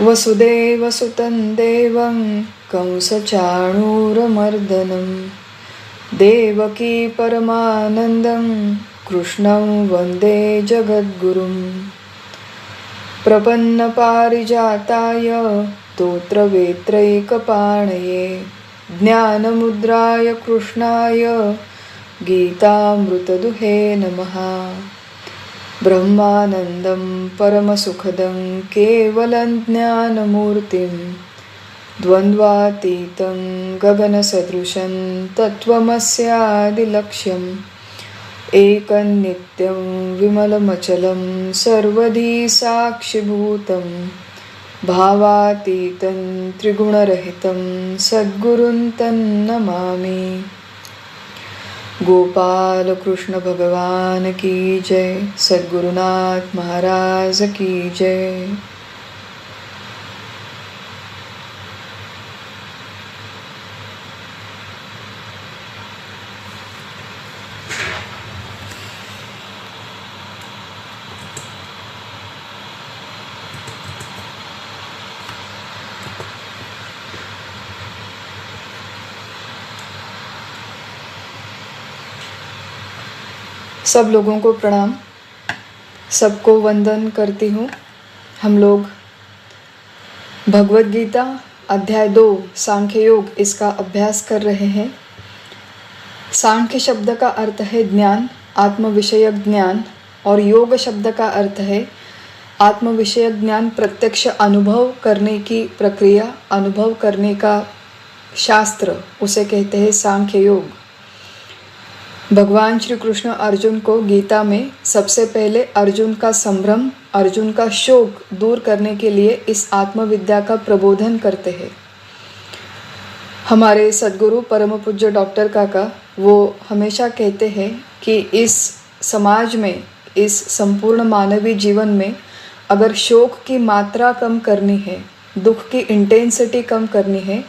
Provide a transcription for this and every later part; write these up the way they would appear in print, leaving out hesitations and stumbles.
वसुदेवसुतं देवं कंसचाणूरमर्दनं देवकी परमानन्दं कृष्णं वन्दे जगद्गुरुं। प्रपन्नपारिजाताय स्तोत्रवेत्रैकपाणये ज्ञानमुद्राय कृष्णाय गीतामृतदुहे नमः। ब्रह्मानन्दं परमसुखदं केवलं ज्ञानमूर्तिं द्वन्द्वातीतं गगनसदृशं तत्त्वमस्यादिलक्ष्यम् एकं नित्यं विमलमचलं सर्वधी साक्षिभूतं भावातीतं त्रिगुणरहितं सद्गुरुं तन्नमामि। गोपाल कृष्ण भगवान की जय, सद्गुरुनाथ महाराज की जय। सब लोगों को प्रणाम, सबको वंदन करती हूँ। हम लोग भगवद गीता अध्याय 2 सांख्य योग इसका अभ्यास कर रहे हैं। सांख्य शब्द का अर्थ है ज्ञान, आत्म विषयक ज्ञान, और योग शब्द का अर्थ है आत्म विषयक ज्ञान, प्रत्यक्ष अनुभव करने की प्रक्रिया, अनुभव करने का शास्त्र, उसे कहते हैं सांख्य योग। भगवान श्री कृष्ण अर्जुन को गीता में सबसे पहले अर्जुन का संभ्रम, अर्जुन का शोक दूर करने के लिए इस आत्मविद्या का प्रबोधन करते हैं। हमारे सद्गुरु परम पूज्य डॉक्टर काका वो हमेशा कहते हैं कि इस समाज में, इस संपूर्ण मानवीय जीवन में अगर शोक की मात्रा कम करनी है, दुख की इंटेंसिटी कम करनी है,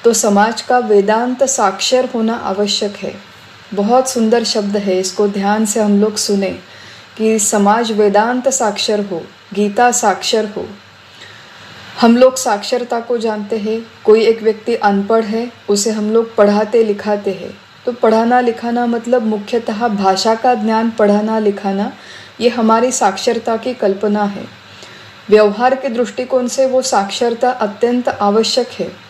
तो समाज का वेदांत साक्षर होना आवश्यक है। बहुत सुंदर शब्द है, इसको ध्यान से हम लोग सुने कि समाज वेदांत साक्षर हो, गीता साक्षर हो। हम लोग साक्षरता को जानते हैं। कोई एक व्यक्ति अनपढ़ है, उसे हम लोग पढ़ाते लिखाते हैं। तो पढ़ाना लिखाना मतलब मुख्यतः भाषा का ज्ञान, पढ़ाना लिखाना, ये हमारी साक्षरता की कल्पना है। व्यवहार के दृष्टिकोण से वो साक्षरता अत्यंत आवश्यक है।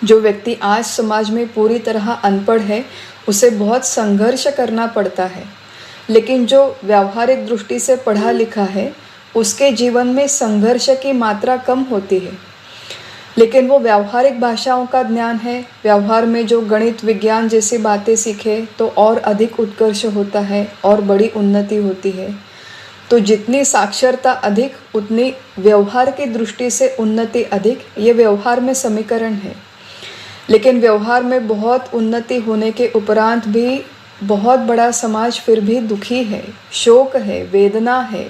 जो व्यक्ति आज समाज में पूरी तरह अनपढ़ है, उसे बहुत संघर्ष करना पड़ता है। लेकिन जो व्यावहारिक दृष्टि से पढ़ा लिखा है, उसके जीवन में संघर्ष की मात्रा कम होती है। लेकिन वो व्यावहारिक भाषाओं का ज्ञान है, व्यवहार में जो गणित विज्ञान जैसी बातें सीखे तो और अधिक उत्कर्ष होता है और बड़ी उन्नति होती है। तो जितनी साक्षरता अधिक, उतनी व्यवहार की दृष्टि से उन्नति अधिक, ये व्यवहार में समीकरण है। लेकिन व्यवहार में बहुत उन्नति होने के उपरांत भी बहुत बड़ा समाज फिर भी दुखी है, शोक है, वेदना है।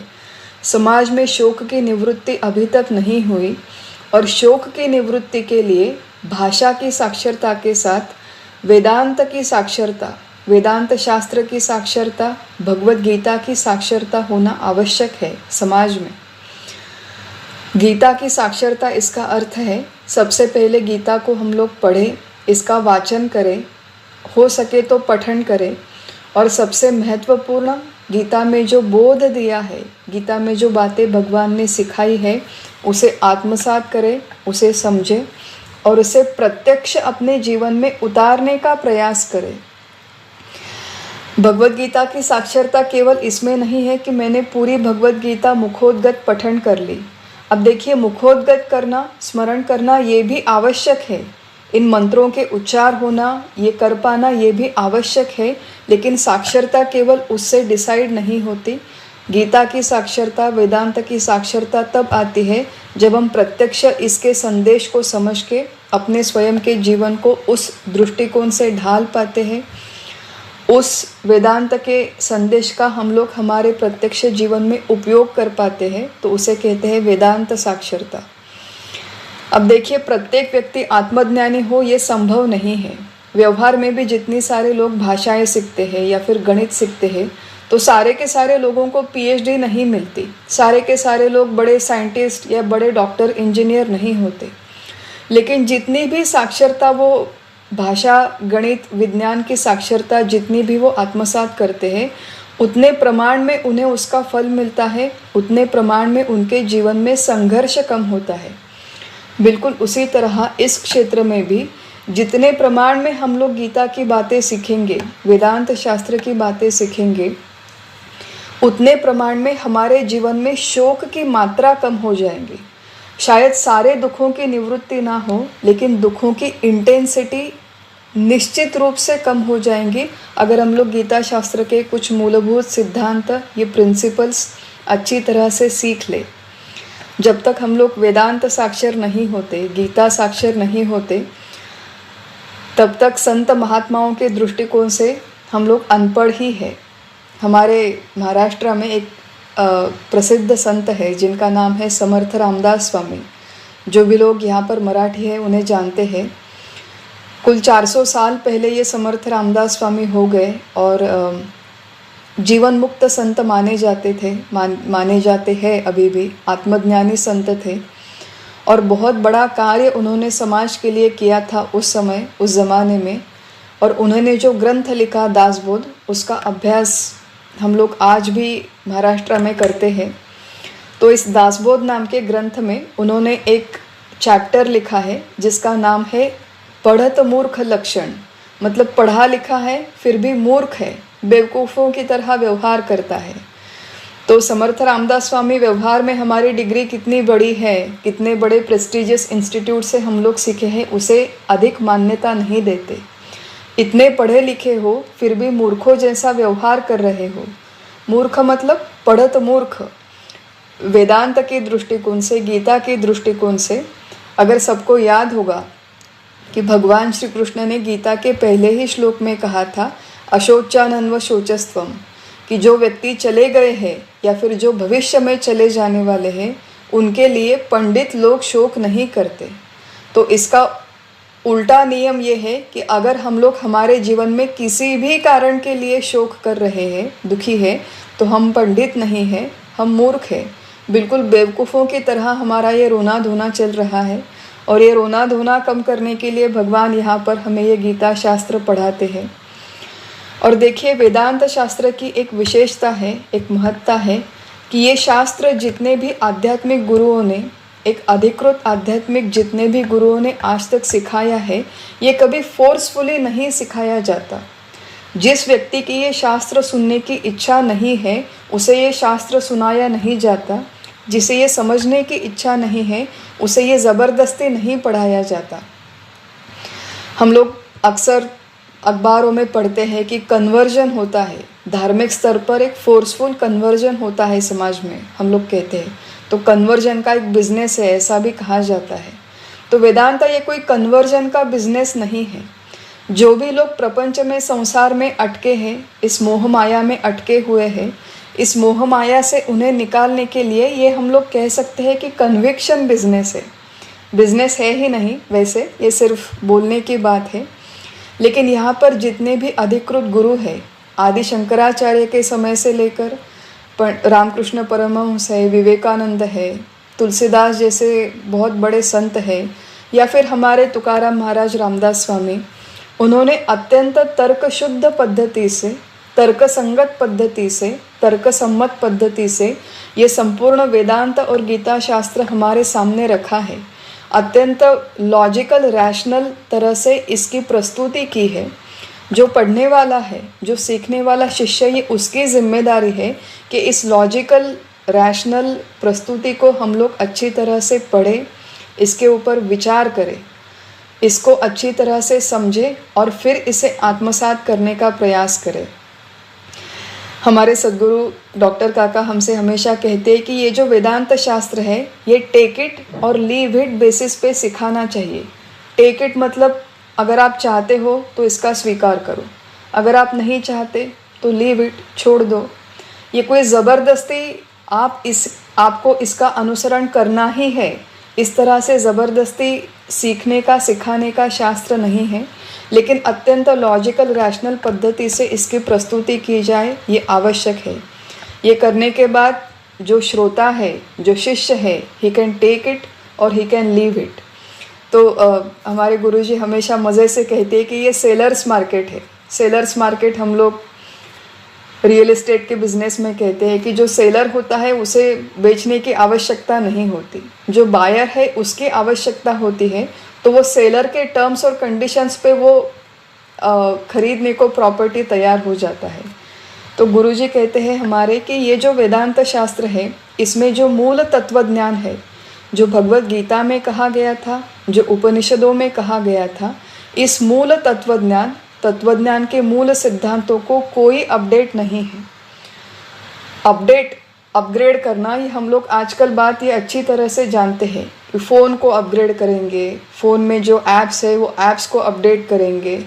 समाज में शोक की निवृत्ति अभी तक नहीं हुई, और शोक की निवृत्ति के लिए भाषा की साक्षरता के साथ वेदांत की साक्षरता, वेदांत शास्त्र की साक्षरता, भगवद गीता की साक्षरता होना आवश्यक है समाज में। गीता की साक्षरता इसका अर्थ है सबसे पहले गीता को हम लोग पढ़ें, इसका वाचन करें, हो सके तो पठन करें, और सबसे महत्वपूर्ण गीता में जो बोध दिया है, गीता में जो बातें भगवान ने सिखाई है, उसे आत्मसात करें, उसे समझें और उसे प्रत्यक्ष अपने जीवन में उतारने का प्रयास करें। भगवद गीता की साक्षरता केवल इसमें नहीं है कि मैंने पूरी भगवद गीता मुखोद्गत पठन कर ली। अब देखिए, मुखोद्गत करना, स्मरण करना, ये भी आवश्यक है। इन मंत्रों के उच्चार होना, ये कर पाना, ये भी आवश्यक है। लेकिन साक्षरता केवल उससे डिसाइड नहीं होती। गीता की साक्षरता, वेदांत की साक्षरता तब आती है जब हम प्रत्यक्ष इसके संदेश को समझ के अपने स्वयं के जीवन को उस दृष्टिकोण से ढाल पाते हैं। उस वेदांत के संदेश का हम लोग हमारे प्रत्यक्ष जीवन में उपयोग कर पाते हैं, तो उसे कहते हैं वेदांत साक्षरता। अब देखिए, प्रत्येक व्यक्ति आत्मज्ञानी हो ये संभव नहीं है। व्यवहार में भी जितनी सारे लोग भाषाएं सीखते हैं या फिर गणित सीखते हैं, तो सारे के सारे लोगों को पीएचडी नहीं मिलती, सारे के सारे लोग बड़े साइंटिस्ट या बड़े डॉक्टर इंजीनियर नहीं होते। लेकिन जितनी भी साक्षरता वो भाषा गणित विज्ञान की साक्षरता जितनी भी वो आत्मसात करते हैं, उतने प्रमाण में उन्हें उसका फल मिलता है, उतने प्रमाण में उनके जीवन में संघर्ष कम होता है। बिल्कुल उसी तरह इस क्षेत्र में भी जितने प्रमाण में हम लोग गीता की बातें सीखेंगे, वेदांत शास्त्र की बातें सीखेंगे, उतने प्रमाण में हमारे जीवन में शोक की मात्रा कम हो जाएंगी। शायद सारे दुखों की निवृत्ति ना हो, लेकिन दुखों की इंटेंसिटी निश्चित रूप से कम हो जाएंगी अगर हम लोग गीता शास्त्र के कुछ मूलभूत सिद्धांत, ये प्रिंसिपल्स अच्छी तरह से सीख ले। जब तक हम लोग वेदांत साक्षर नहीं होते, गीता साक्षर नहीं होते, तब तक संत महात्माओं के दृष्टिकोण से हम लोग अनपढ़ ही है। हमारे महाराष्ट्र में एक प्रसिद्ध संत है जिनका नाम है समर्थ रामदास स्वामी। जो भी लोग यहाँ पर मराठी है उन्हें जानते हैं। कुल 400 साल पहले ये समर्थ रामदास स्वामी हो गए और जीवन मुक्त संत माने जाते थे, माने जाते हैं अभी भी। आत्मज्ञानी संत थे और बहुत बड़ा कार्य उन्होंने समाज के लिए किया था उस समय, उस ज़माने में। और उन्होंने जो ग्रंथ लिखा दासबोध, उसका अभ्यास हम लोग आज भी महाराष्ट्र में करते हैं। तो इस दासबोध नाम के ग्रंथ में उन्होंने एक चैप्टर लिखा है जिसका नाम है पढ़त मूर्ख लक्षण। मतलब पढ़ा लिखा है फिर भी मूर्ख है, बेवकूफ़ों की तरह व्यवहार करता है। तो समर्थ रामदास स्वामी व्यवहार में हमारी डिग्री कितनी बड़ी है, कितने बड़े प्रेस्टिजियस इंस्टीट्यूट से हम लोग सीखे हैं, उसे अधिक मान्यता नहीं देते। इतने पढ़े लिखे हो फिर भी मूर्खों जैसा व्यवहार कर रहे हो। मूर्ख मतलब पढ़त मूर्ख। वेदांत के दृष्टिकोण से, गीता के दृष्टिकोण से अगर सबको याद होगा कि भगवान श्री कृष्ण ने गीता के पहले ही श्लोक में कहा था अशोचानन्व शोचस्त्वम, कि जो व्यक्ति चले गए हैं या फिर जो भविष्य में चले जाने वाले हैं उनके लिए पंडित लोग शोक नहीं करते। तो इसका उल्टा नियम ये है कि अगर हम लोग हमारे जीवन में किसी भी कारण के लिए शोक कर रहे हैं, दुखी है, तो हम पंडित नहीं हैं, हम मूर्ख हैं। बिल्कुल बेवकूफ़ों की तरह हमारा ये रोना धोना चल रहा है। और ये रोना धोना कम करने के लिए भगवान यहाँ पर हमें ये गीता शास्त्र पढ़ाते हैं। और देखिए, वेदांत शास्त्र की एक विशेषता है, एक महत्ता है कि ये शास्त्र जितने भी आध्यात्मिक गुरुओं ने, एक अधिकृत आध्यात्मिक जितने भी गुरुओं ने आज तक सिखाया है, ये कभी फोर्सफुली नहीं सिखाया जाता। जिस व्यक्ति की ये शास्त्र सुनने की इच्छा नहीं है उसे ये शास्त्र सुनाया नहीं जाता। जिसे ये समझने की इच्छा नहीं है उसे ये ज़बरदस्ती नहीं पढ़ाया जाता। हम लोग अक्सर अखबारों में पढ़ते हैं कि कन्वर्जन होता है, धार्मिक स्तर पर एक फोर्सफुल कन्वर्जन होता है समाज में, हम लोग कहते हैं। तो कन्वर्जन का एक बिजनेस है, ऐसा भी कहा जाता है। तो वेदांत ये कोई कन्वर्जन का बिजनेस नहीं है। जो भी लोग प्रपंच में, संसार में अटके हैं, इस मोह माया में अटके हुए हैं, इस मोह माया से उन्हें निकालने के लिए ये हम लोग कह सकते हैं कि कन्विक्शन बिजनेस है। बिजनेस है ही नहीं वैसे, ये सिर्फ बोलने की बात है। लेकिन यहाँ पर जितने भी अधिकृत गुरु हैं, आदि शंकराचार्य के समय से लेकर रामकृष्ण परमहंस है, विवेकानंद है, तुलसीदास जैसे बहुत बड़े संत हैं, या फिर हमारे तुकाराम महाराज रामदास स्वामी, उन्होंने अत्यंत तर्कशुद्ध पद्धति से, तर्कसंगत पद्धति से, तर्कसम्मत पद्धति से ये संपूर्ण वेदांत और गीता शास्त्र हमारे सामने रखा है। अत्यंत लॉजिकल, रैशनल तरह से इसकी प्रस्तुति की है। जो पढ़ने वाला है, जो सीखने वाला शिष्य, ये उसकी जिम्मेदारी है कि इस लॉजिकल रैशनल प्रस्तुति को हम लोग अच्छी तरह से पढ़ें, इसके ऊपर विचार करें, इसको अच्छी तरह से समझें और फिर इसे आत्मसात करने का प्रयास करें। हमारे सद्गुरु डॉक्टर काका हमसे हमेशा कहते हैं कि ये जो वेदांत शास्त्र है ये टेक इट और लीव इट बेसिस पे सिखाना चाहिए। टेक इट मतलब अगर आप चाहते हो तो इसका स्वीकार करो, अगर आप नहीं चाहते तो लीव इट, छोड़ दो। ये कोई ज़बरदस्ती आपको इसका अनुसरण करना ही है, इस तरह से ज़बरदस्ती सीखने का, सिखाने का शास्त्र नहीं है। लेकिन अत्यंत लॉजिकल रैशनल पद्धति से इसकी प्रस्तुति की जाए, ये आवश्यक है। ये करने के बाद जो श्रोता है, जो शिष्य है, ही कैन टेक इट और ही कैन लीव इट। तो हमारे गुरुजी हमेशा मज़े से कहते हैं कि ये सेलर्स मार्केट है। सेलर्स मार्केट हम लोग रियल एस्टेट के बिजनेस में कहते हैं कि जो सेलर होता है उसे बेचने की आवश्यकता नहीं होती, जो बायर है उसकी आवश्यकता होती है, तो वो सेलर के टर्म्स और कंडीशंस पे वो खरीदने को प्रॉपर्टी तैयार हो जाता है। तो गुरुजी कहते हैं हमारे कि ये जो वेदांत शास्त्र है, इसमें जो मूल तत्वज्ञान है, जो भगवत गीता में कहा गया था, जो उपनिषदों में कहा गया था, इस मूल तत्वज्ञान के मूल सिद्धांतों को कोई अपडेट नहीं है। अपग्रेड करना, ये हम लोग आजकल बात ये अच्छी तरह से जानते हैं कि फ़ोन को अपग्रेड करेंगे, फ़ोन में जो ऐप्स है वो ऐप्स को अपडेट करेंगे,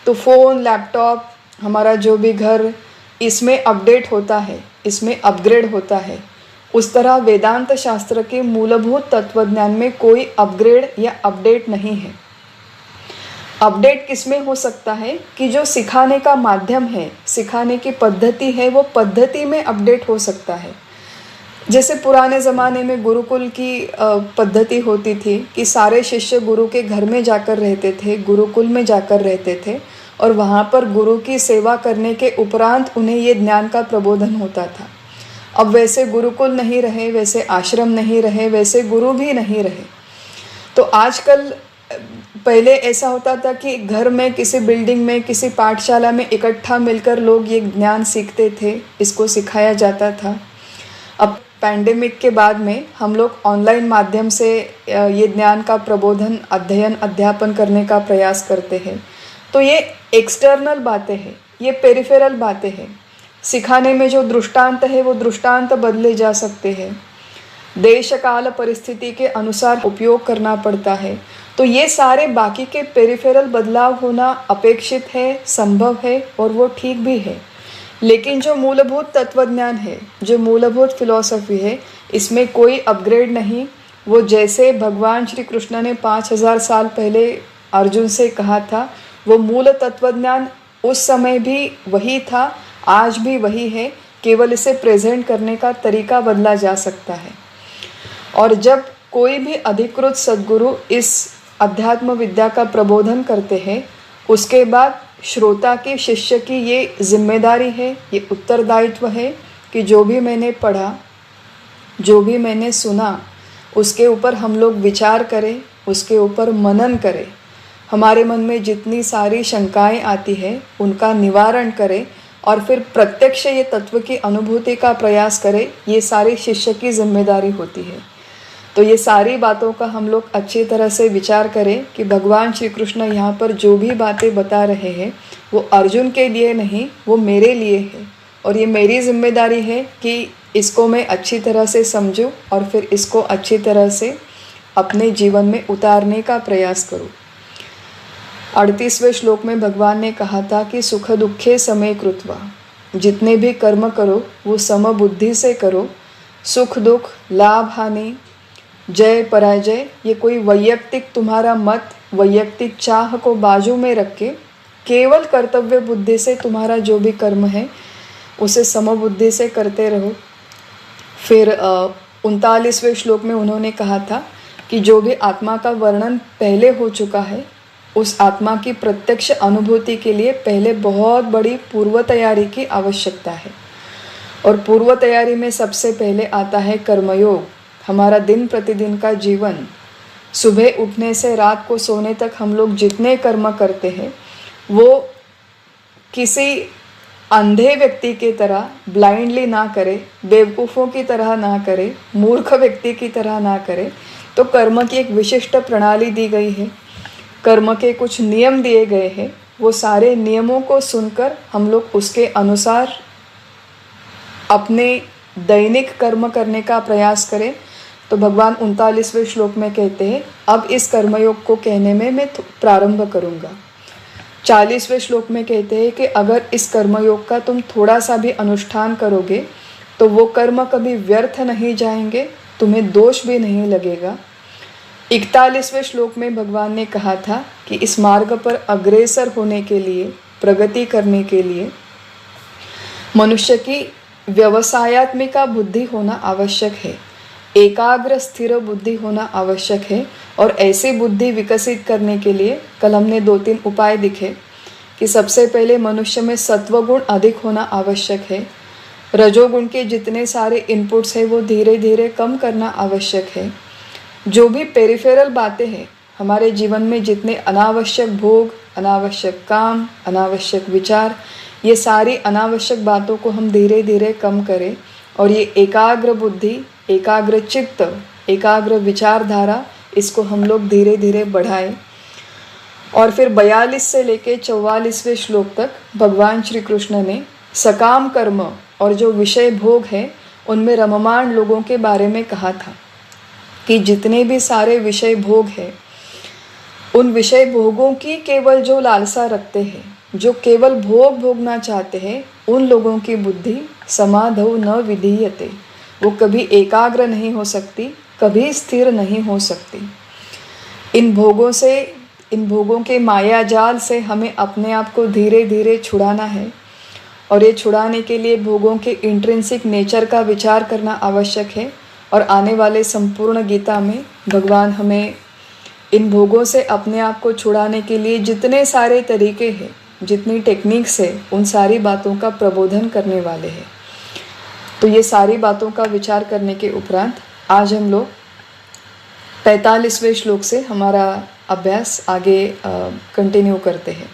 तो फ़ोन, लैपटॉप, हमारा जो भी घर, इसमें अपडेट होता है, इसमें अपग्रेड होता है। उस तरह वेदांत शास्त्र के मूलभूत तत्वज्ञान में कोई अपग्रेड या अपडेट नहीं है। अपडेट किसमें हो सकता है कि जो सिखाने का माध्यम है, सिखाने की पद्धति है, वो पद्धति में अपडेट हो सकता है। जैसे पुराने ज़माने में गुरुकुल की पद्धति होती थी कि सारे शिष्य गुरु के घर में जाकर रहते थे, गुरुकुल में जाकर रहते थे, और वहाँ पर गुरु की सेवा करने के उपरांत उन्हें ये ज्ञान का प्रबोधन होता था। अब वैसे गुरुकुल नहीं रहे, वैसे आश्रम नहीं रहे, वैसे गुरु भी नहीं रहे। तो आजकल, पहले ऐसा होता था कि घर में, किसी बिल्डिंग में, किसी पाठशाला में इकट्ठा मिलकर लोग ये ज्ञान सीखते थे, इसको सिखाया जाता था। अब पैंडेमिक के बाद में हम लोग ऑनलाइन माध्यम से ये ज्ञान का प्रबोधन, अध्ययन, अध्यापन करने का प्रयास करते हैं। तो ये एक्सटर्नल बातें हैं, ये पेरिफेरल बातें हैं। सिखाने में जो दृष्टांत है वो दृष्टांत बदले जा सकते हैं, देश काल परिस्थिति के अनुसार उपयोग करना पड़ता है। तो ये सारे बाकी के पेरिफेरल बदलाव होना अपेक्षित है, संभव है, और वो ठीक भी है। लेकिन जो मूलभूत तत्वज्ञान है, जो मूलभूत फिलॉसफी है, इसमें कोई अपग्रेड नहीं। वो जैसे भगवान श्री कृष्ण ने 5000 साल पहले अर्जुन से कहा था, वो मूल तत्वज्ञान उस समय भी वही था, आज भी वही है, केवल इसे प्रेजेंट करने का तरीका बदला जा सकता है। और जब कोई भी अधिकृत सद्गुरु इस अध्यात्म विद्या का प्रबोधन करते हैं, उसके बाद श्रोता की, शिष्य की ये जिम्मेदारी है, ये उत्तरदायित्व है कि जो भी मैंने पढ़ा, जो भी मैंने सुना, उसके ऊपर हम लोग विचार करें, उसके ऊपर मनन करें, हमारे मन में जितनी सारी शंकाएं आती हैं उनका निवारण करें, और फिर प्रत्यक्ष ये तत्व की अनुभूति का प्रयास करें। ये सारी शिष्य की जिम्मेदारी होती है। तो ये सारी बातों का हम लोग अच्छी तरह से विचार करें कि भगवान श्री कृष्ण यहाँ पर जो भी बातें बता रहे हैं वो अर्जुन के लिए नहीं, वो मेरे लिए है, और ये मेरी जिम्मेदारी है कि इसको मैं अच्छी तरह से समझूं और फिर इसको अच्छी तरह से अपने जीवन में उतारने का प्रयास करूं। 38वें श्लोक में भगवान ने कहा था कि सुख दुखे समय कृत्वा, जितने भी कर्म करो वो समबुद्धि से करो। सुख दुख, लाभ हानि, जय पराजय, ये कोई वैयक्तिक तुम्हारा मत, वैयक्तिक चाह को बाजू में रख के केवल कर्तव्य बुद्धि से तुम्हारा जो भी कर्म है उसे समबुद्धि से करते रहो। फिर 39वें श्लोक में उन्होंने कहा था कि जो भी आत्मा का वर्णन पहले हो चुका है, उस आत्मा की प्रत्यक्ष अनुभूति के लिए पहले बहुत बड़ी पूर्व तैयारी की आवश्यकता है। और पूर्व तैयारी में सबसे पहले आता है कर्मयोग। हमारा दिन प्रतिदिन का जीवन, सुबह उठने से रात को सोने तक हम लोग जितने कर्म करते हैं वो किसी अंधे व्यक्ति की तरह ब्लाइंडली ना करें, बेवकूफ़ों की तरह ना करें, मूर्ख व्यक्ति की तरह ना करें। तो कर्म की एक विशिष्ट प्रणाली दी गई है, कर्म के कुछ नियम दिए गए हैं। वो सारे नियमों को सुनकर हम लोग उसके अनुसार अपने दैनिक कर्म करने का प्रयास करें। तो भगवान 39वें श्लोक में कहते हैं, अब इस कर्मयोग को कहने में मैं प्रारंभ करूँगा। 40वें श्लोक में कहते हैं कि अगर इस कर्मयोग का तुम थोड़ा सा भी अनुष्ठान करोगे तो वो कर्म कभी व्यर्थ नहीं जाएंगे, तुम्हें दोष भी नहीं लगेगा। 41वें श्लोक में भगवान ने कहा था कि इस मार्ग पर अग्रसर होने के लिए, प्रगति करने के लिए मनुष्य की व्यवसायत्मिका बुद्धि होना आवश्यक है, एकाग्र स्थिर बुद्धि होना आवश्यक है। और ऐसी बुद्धि विकसित करने के लिए कल हमने 2-3 उपाय दिखे कि सबसे पहले मनुष्य में सत्वगुण अधिक होना आवश्यक है, रजोगुण के जितने सारे इनपुट्स हैं वो धीरे धीरे कम करना आवश्यक है। जो भी पेरिफेरल बातें हैं हमारे जीवन में, जितने अनावश्यक भोग, अनावश्यक काम, अनावश्यक विचार, ये सारी अनावश्यक बातों को हम धीरे धीरे कम करें और ये एकाग्र बुद्धि, एकाग्र चित्त, एकाग्र विचारधारा, इसको हम लोग धीरे धीरे बढ़ाएं। और फिर 42 से लेके 44वें श्लोक तक भगवान श्री कृष्ण ने सकाम कर्म और जो विषय भोग है उनमें रममाण लोगों के बारे में कहा था कि जितने भी सारे विषय भोग हैं, उन विषय भोगों की केवल जो लालसा रखते हैं, जो केवल भोग भोगना चाहते हैं, उन लोगों की बुद्धि समाधौ न विधीयते, वो कभी एकाग्र नहीं हो सकती, कभी स्थिर नहीं हो सकती। इन भोगों के माया जाल से हमें अपने आप को धीरे धीरे छुड़ाना है। और ये छुड़ाने के लिए भोगों के इंट्रिंसिक नेचर का विचार करना आवश्यक है। और आने वाले संपूर्ण गीता में भगवान हमें इन भोगों से अपने आप को छुड़ाने के लिए जितने सारे तरीके हैं, जितनी टेक्निक्स है, उन सारी बातों का प्रबोधन करने वाले हैं। तो ये सारी बातों का विचार करने के उपरांत आज हम लोग 45वें श्लोक से हमारा अभ्यास आगे कंटिन्यू करते हैं।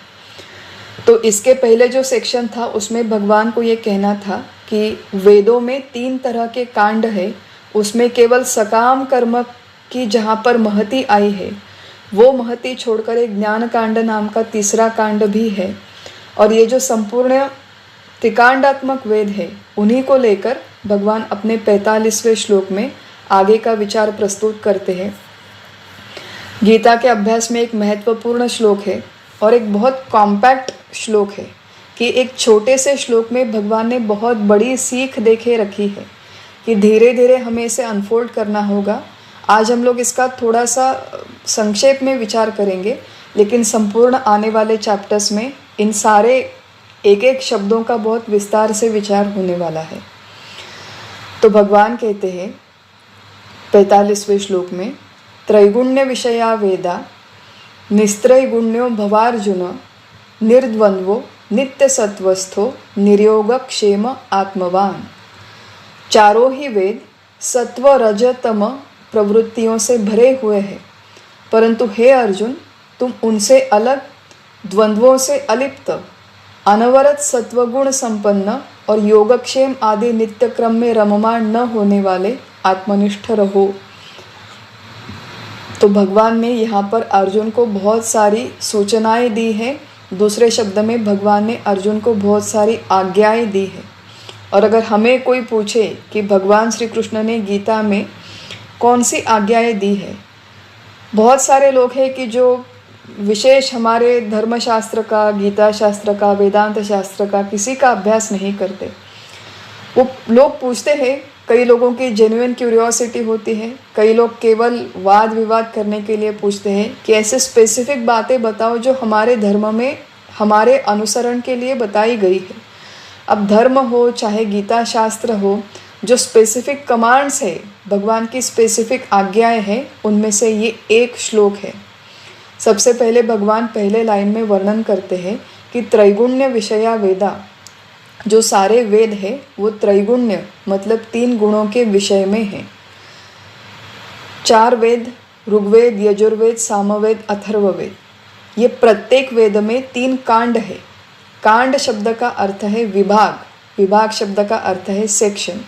तो इसके पहले जो सेक्शन था उसमें भगवान को ये कहना था कि वेदों में 3 तरह के कांड है, उसमें केवल सकाम कर्म की जहाँ पर महती आई है वो महती छोड़कर एक ज्ञान कांड नाम का तीसरा कांड भी है। और ये जो संपूर्ण त्रिकांडात्मक वेद है उन्हीं को लेकर भगवान अपने 45वें श्लोक में आगे का विचार प्रस्तुत करते हैं। गीता के अभ्यास में एक महत्वपूर्ण श्लोक है और एक बहुत कॉम्पैक्ट श्लोक है कि एक छोटे से श्लोक में भगवान ने बहुत बड़ी सीख देके रखी है कि धीरे धीरे हमें इसे अनफोल्ड करना होगा। आज हम लोग इसका थोड़ा सा संक्षेप में विचार करेंगे, लेकिन संपूर्ण आने वाले चैप्टर्स में इन सारे एक एक शब्दों का बहुत विस्तार से विचार होने वाला है। तो भगवान कहते हैं 45वें श्लोक में, त्रैगुण्य विषया वेदा निस्त्रैगुण्यो भवार्जुन निर्द्वंद्वो नित्य सत्वस्थो निर्योग क्षेम आत्मवान। चारों ही वेद सत्व रज तम प्रवृत्तियों से भरे हुए हैं, परंतु हे अर्जुन तुम उनसे अलग, द्वंद्वों से अलिप्त, अनवरत सत्वगुण संपन्न और योगक्षेम आदि नित्य क्रम में रममाण न होने वाले आत्मनिष्ठ रहो। तो भगवान ने यहाँ पर अर्जुन को बहुत सारी सूचनाएं दी है। दूसरे शब्द में भगवान ने अर्जुन को बहुत सारी आज्ञाएं दी है। और अगर हमें कोई पूछे कि भगवान श्री कृष्ण ने गीता में कौन सी आज्ञाएं दी है, बहुत सारे लोग हैं कि जो विशेष हमारे धर्मशास्त्र का, गीता शास्त्र का, वेदांत शास्त्र का किसी का अभ्यास नहीं करते। वो लोग पूछते हैं, कई लोगों की जेन्युइन क्यूरियोसिटी होती है, कई लोग केवल वाद विवाद करने के लिए पूछते हैं कि ऐसे स्पेसिफिक बातें बताओ जो हमारे धर्म में हमारे अनुसरण के लिए बताई गई है। अब धर्म हो चाहे गीता शास्त्र हो, जो स्पेसिफिक कमांड्स है, भगवान की स्पेसिफिक आज्ञाएं हैं, उनमें से ये एक श्लोक है। सबसे पहले भगवान पहले लाइन में वर्णन करते हैं कि त्रैगुण्य विषया वेदा, जो सारे वेद है वो त्रैगुण्य मतलब 3 गुणों के विषय में है। 4 वेद, ऋग्वेद, यजुर्वेद, सामवेद, अथर्ववेद, ये प्रत्येक वेद में 3 कांड है। कांड शब्द का अर्थ है विभाग, विभाग शब्द का अर्थ है सेक्शन।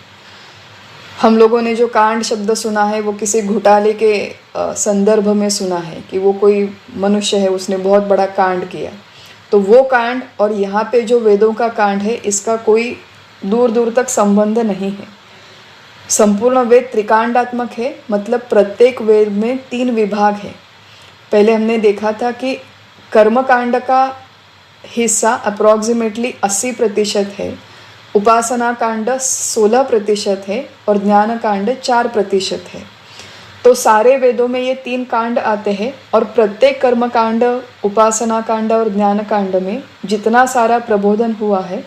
हम लोगों ने जो कांड शब्द सुना है वो किसी घोटाले के संदर्भ में सुना है कि वो कोई मनुष्य है, उसने बहुत बड़ा कांड किया। तो वो कांड और यहाँ पे जो वेदों का कांड है, इसका कोई दूर दूर तक संबंध नहीं है। संपूर्ण वेद त्रिकांडात्मक है, मतलब प्रत्येक वेद में 3 विभाग है। पहले हमने देखा था कि कर्म कांड का हिस्सा अप्रॉक्सीमेटली 80% है, उपासना कांड 16% है और ज्ञान कांड 4% है। तो सारे वेदों में ये 3 कांड आते हैं और प्रत्येक कर्म कांड, उपासना कांड और ज्ञान कांड में जितना सारा प्रबोधन हुआ है,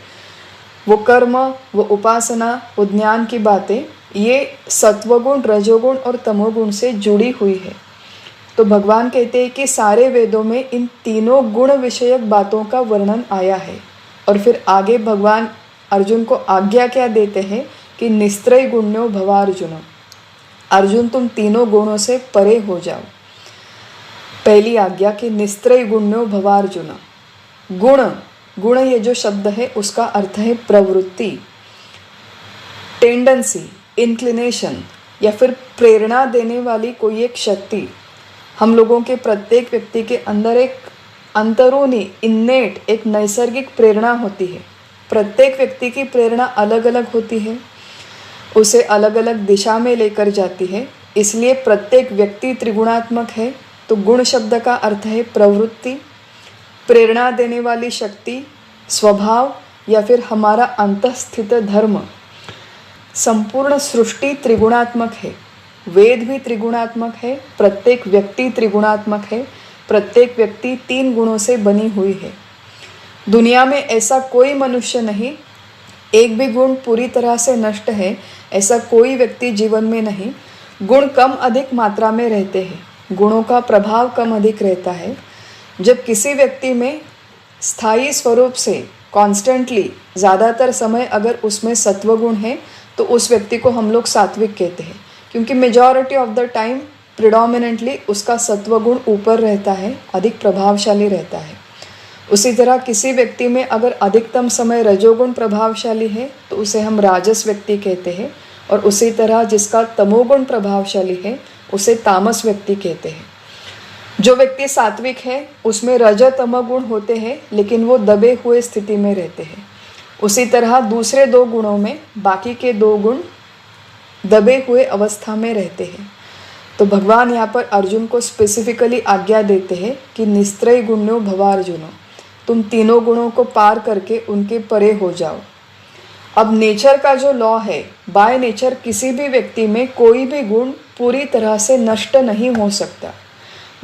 वो कर्म, वो उपासना, वो ज्ञान की बातें, ये सत्वगुण, रजोगुण और तमोगुण से जुड़ी हुई है। तो भगवान कहते हैं कि सारे वेदों में इन तीनों गुण विषयक बातों का वर्णन आया है। और फिर आगे भगवान अर्जुन को आज्ञा क्या देते हैं कि निस्त्रय गुण्यो भवार्जुन, अर्जुन तुम तीनों गुणों से परे हो जाओ। पहली आज्ञा कि निस्त्रय गुण्यो भवार्जुन। गुण, गुण ये जो शब्द है उसका अर्थ है प्रवृत्ति, टेंडेंसी, इंक्लिनेशन या फिर प्रेरणा देने वाली कोई एक शक्ति। हम लोगों के प्रत्येक व्यक्ति के अंदर एक अंतरूनी, इन्नेट, एक नैसर्गिक प्रेरणा होती है। प्रत्येक व्यक्ति की प्रेरणा अलग अलग होती है, उसे अलग अलग दिशा में लेकर जाती है, इसलिए प्रत्येक व्यक्ति त्रिगुणात्मक है। तो गुण शब्द का अर्थ है प्रवृत्ति, प्रेरणा देने वाली शक्ति, स्वभाव या फिर हमारा अंतःस्थित धर्म। संपूर्ण सृष्टि त्रिगुणात्मक है, वेद भी त्रिगुणात्मक है, प्रत्येक व्यक्ति त्रिगुणात्मक है, प्रत्येक व्यक्ति 3 गुणों से बनी हुई है। दुनिया में ऐसा कोई मनुष्य नहीं, एक भी गुण पूरी तरह से नष्ट है, ऐसा कोई व्यक्ति जीवन में नहीं। गुण कम अधिक मात्रा में रहते हैं, गुणों का प्रभाव कम अधिक रहता है। जब किसी व्यक्ति में स्थायी स्वरूप से कॉन्स्टेंटली ज़्यादातर समय अगर उसमें सत्वगुण है तो उस व्यक्ति को हम लोग सात्विक कहते हैं, क्योंकि majority of the time predominantly उसका सत्वगुण ऊपर रहता है, अधिक प्रभावशाली रहता है। उसी तरह किसी व्यक्ति में अगर अधिकतम समय रजोगुण प्रभावशाली है तो उसे हम राजस व्यक्ति कहते हैं, और उसी तरह जिसका तमोगुण प्रभावशाली है उसे तामस व्यक्ति कहते हैं। जो व्यक्ति सात्विक है उसमें रज तमोगुण होते हैं, लेकिन वो दबे हुए स्थिति में रहते हैं। उसी तरह दूसरे 2 गुणों में बाकी के 2 गुण दबे हुए अवस्था में रहते हैं। तो भगवान यहाँ पर अर्जुन को स्पेसिफिकली आज्ञा देते हैं कि निस्त्रय गुण्यो भवार्जुनो, तुम तीनों गुणों को पार करके उनके परे हो जाओ। अब नेचर का जो लॉ है, बाय नेचर किसी भी व्यक्ति में कोई भी गुण पूरी तरह से नष्ट नहीं हो सकता।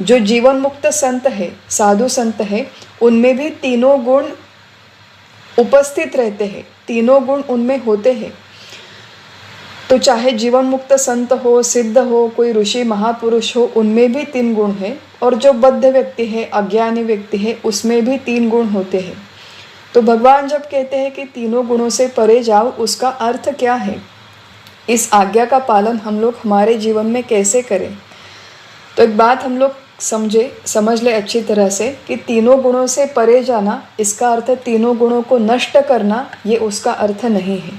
जो जीवन मुक्त संत है, साधु संत है, उनमें भी तीनों गुण उपस्थित रहते हैं, तीनों गुण उनमें होते हैं। तो चाहे जीवन मुक्त संत हो, सिद्ध हो, कोई ऋषि महापुरुष हो, उनमें भी 3 गुण है। और जो बद्ध व्यक्ति है, अज्ञानी व्यक्ति है, उसमें भी 3 गुण होते हैं। तो भगवान जब कहते हैं कि तीनों गुणों से परे जाओ, उसका अर्थ क्या है? इस आज्ञा का पालन हम लोग हमारे जीवन में कैसे करें? तो एक बात हम लोग समझ ले अच्छी तरह से कि तीनों गुणों से परे जाना, इसका अर्थ तीनों गुणों को नष्ट करना, ये उसका अर्थ नहीं है।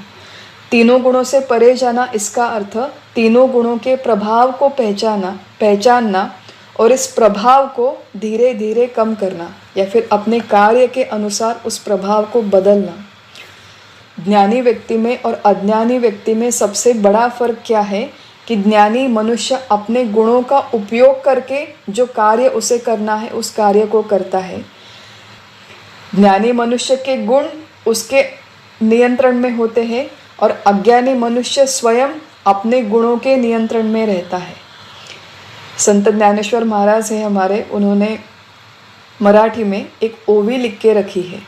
तीनों गुणों से परे जाना, इसका अर्थ तीनों गुणों के प्रभाव को पहचानना और इस प्रभाव को धीरे धीरे कम करना या फिर अपने कार्य के अनुसार उस प्रभाव को बदलना। ज्ञानी व्यक्ति में और अज्ञानी व्यक्ति में सबसे बड़ा फर्क क्या है कि ज्ञानी मनुष्य अपने गुणों का उपयोग करके जो कार्य उसे करना है उस कार्य को करता है। ज्ञानी मनुष्य के गुण उसके नियंत्रण में होते हैं और अज्ञानी मनुष्य स्वयं अपने गुणों के नियंत्रण में रहता है। संत ज्ञानेश्वर महाराज है हमारे, उन्होंने मराठी में एक ओवी लिख के रखी है।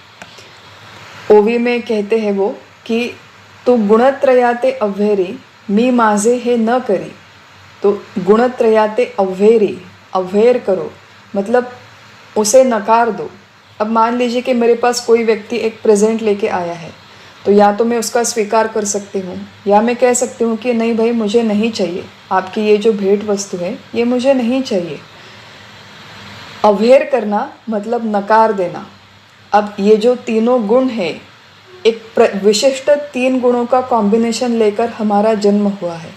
ओवी में कहते हैं वो कि तू गुणत्रयाते अव्हेरी, मी माझे हे न करी। तो गुणत्रयाते अव्हेरी, अव्हेर करो मतलब उसे नकार दो। अब मान लीजिए कि मेरे पास कोई व्यक्ति एक प्रेजेंट लेके आया है, तो या तो मैं उसका स्वीकार कर सकती हूँ या मैं कह सकती हूँ कि नहीं भाई मुझे नहीं चाहिए, आपकी ये जो भेंट वस्तु है ये मुझे नहीं चाहिए। अव्हेर करना मतलब नकार देना। अब ये जो तीनों गुण है, एक विशिष्ट 3 गुणों का कॉम्बिनेशन लेकर हमारा जन्म हुआ है।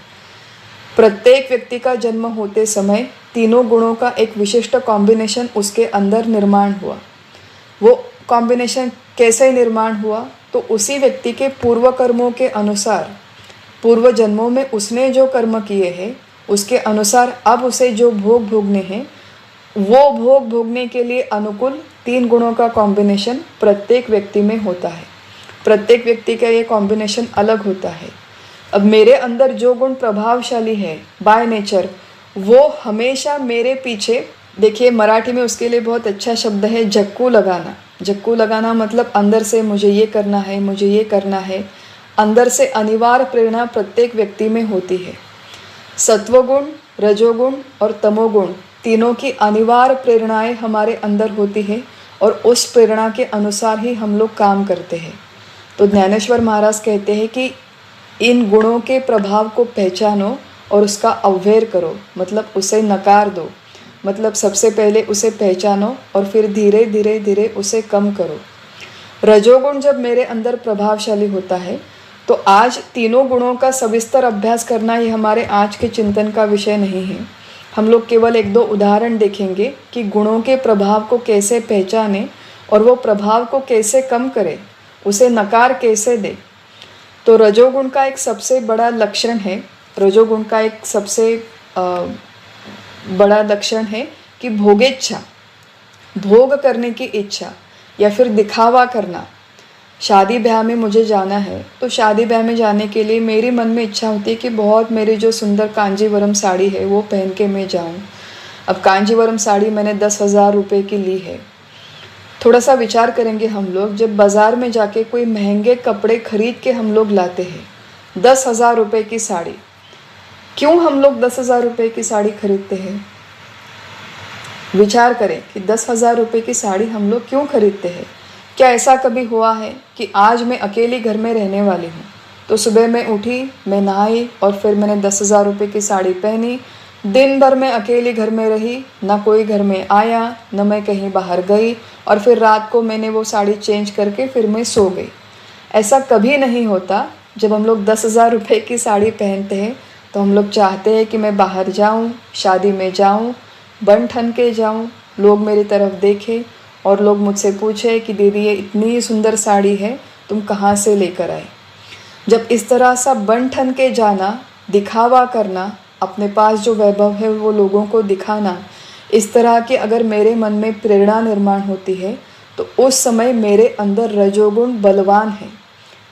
प्रत्येक व्यक्ति का जन्म होते समय तीनों गुणों का एक विशिष्ट कॉम्बिनेशन उसके अंदर निर्माण हुआ। वो कॉम्बिनेशन कैसे निर्माण हुआ? तो उसी व्यक्ति के पूर्व कर्मों के अनुसार, पूर्व जन्मों में उसने जो कर्म किए हैं उसके अनुसार अब उसे जो भोग भोगने हैं, वो भोग भोगने के लिए अनुकूल 3 गुणों का कॉम्बिनेशन प्रत्येक व्यक्ति में होता है। प्रत्येक व्यक्ति का ये कॉम्बिनेशन अलग होता है। अब मेरे अंदर जो गुण प्रभावशाली है बाय नेचर, वो हमेशा मेरे पीछे, देखिए मराठी में उसके लिए बहुत अच्छा शब्द है जक्कू लगाना। जक्कू लगाना मतलब अंदर से मुझे ये करना है, मुझे ये करना है। अंदर से अनिवार्य प्रेरणा प्रत्येक व्यक्ति में होती है। सत्वगुण, रजोगुण और तमोगुण तीनों की अनिवार्य प्रेरणाएं हमारे अंदर होती है और उस प्रेरणा के अनुसार ही हम लोग काम करते हैं। तो ज्ञानेश्वर महाराज कहते हैं कि इन गुणों के प्रभाव को पहचानो और उसका अवहेर करो, मतलब उसे नकार दो। मतलब सबसे पहले उसे पहचानो और फिर धीरे धीरे धीरे उसे कम करो। रजोगुण जब मेरे अंदर प्रभावशाली होता है तो आज तीनों गुणों का सविस्तर अभ्यास करना ये हमारे आज के चिंतन का विषय नहीं है। हम लोग केवल एक दो उदाहरण देखेंगे कि गुणों के प्रभाव को कैसे पहचाने और वो प्रभाव को कैसे कम करे, उसे नकार कैसे दे। तो रजोगुण का एक सबसे बड़ा लक्षण है, रजोगुण का एक सबसे बड़ा लक्षण है कि भोगेच्छा, भोग करने की इच्छा या फिर दिखावा करना। शादी ब्याह में मुझे जाना है तो शादी ब्याह में जाने के लिए मेरी मन में इच्छा होती है कि बहुत मेरी जो सुंदर कांजीवरम साड़ी है वो पहन के मैं जाऊं। अब कांजीवरम साड़ी मैंने 10,000 रुपये की ली है। थोड़ा सा विचार करेंगे हम लोग, जब बाज़ार में जाके कोई महंगे कपड़े खरीद के हम लोग लाते हैं 10,000 रुपये की साड़ी, क्यों हम लोग 10,000 रुपये की साड़ी खरीदते हैं? विचार करें कि 10,000 रुपये की साड़ी हम लोग क्यों खरीदते हैं। क्या ऐसा कभी हुआ है कि आज मैं अकेली घर में रहने वाली हूँ तो सुबह मैं उठी, मैं नहाई और फिर मैंने 10,000 रुपये की साड़ी पहनी, दिन भर मैं अकेली घर में रही, ना कोई घर में आया, न मैं कहीं बाहर गई और फिर रात को मैंने वो साड़ी चेंज करके फिर मैं सो गई। ऐसा कभी नहीं होता। जब हम लोग 10,000 रुपये की साड़ी पहनते हैं तो हम लोग चाहते हैं कि मैं बाहर जाऊँ, शादी में जाऊँ, बन ठन के जाऊँ, लोग मेरी तरफ देखें और लोग मुझसे पूछे कि दीदी ये इतनी सुंदर साड़ी है, तुम कहाँ से लेकर आए। जब इस तरह सा बन ठन के जाना, दिखावा करना, अपने पास जो वैभव है वो लोगों को दिखाना, इस तरह के अगर मेरे मन में प्रेरणा निर्माण होती है तो उस समय मेरे अंदर रजोगुण बलवान है।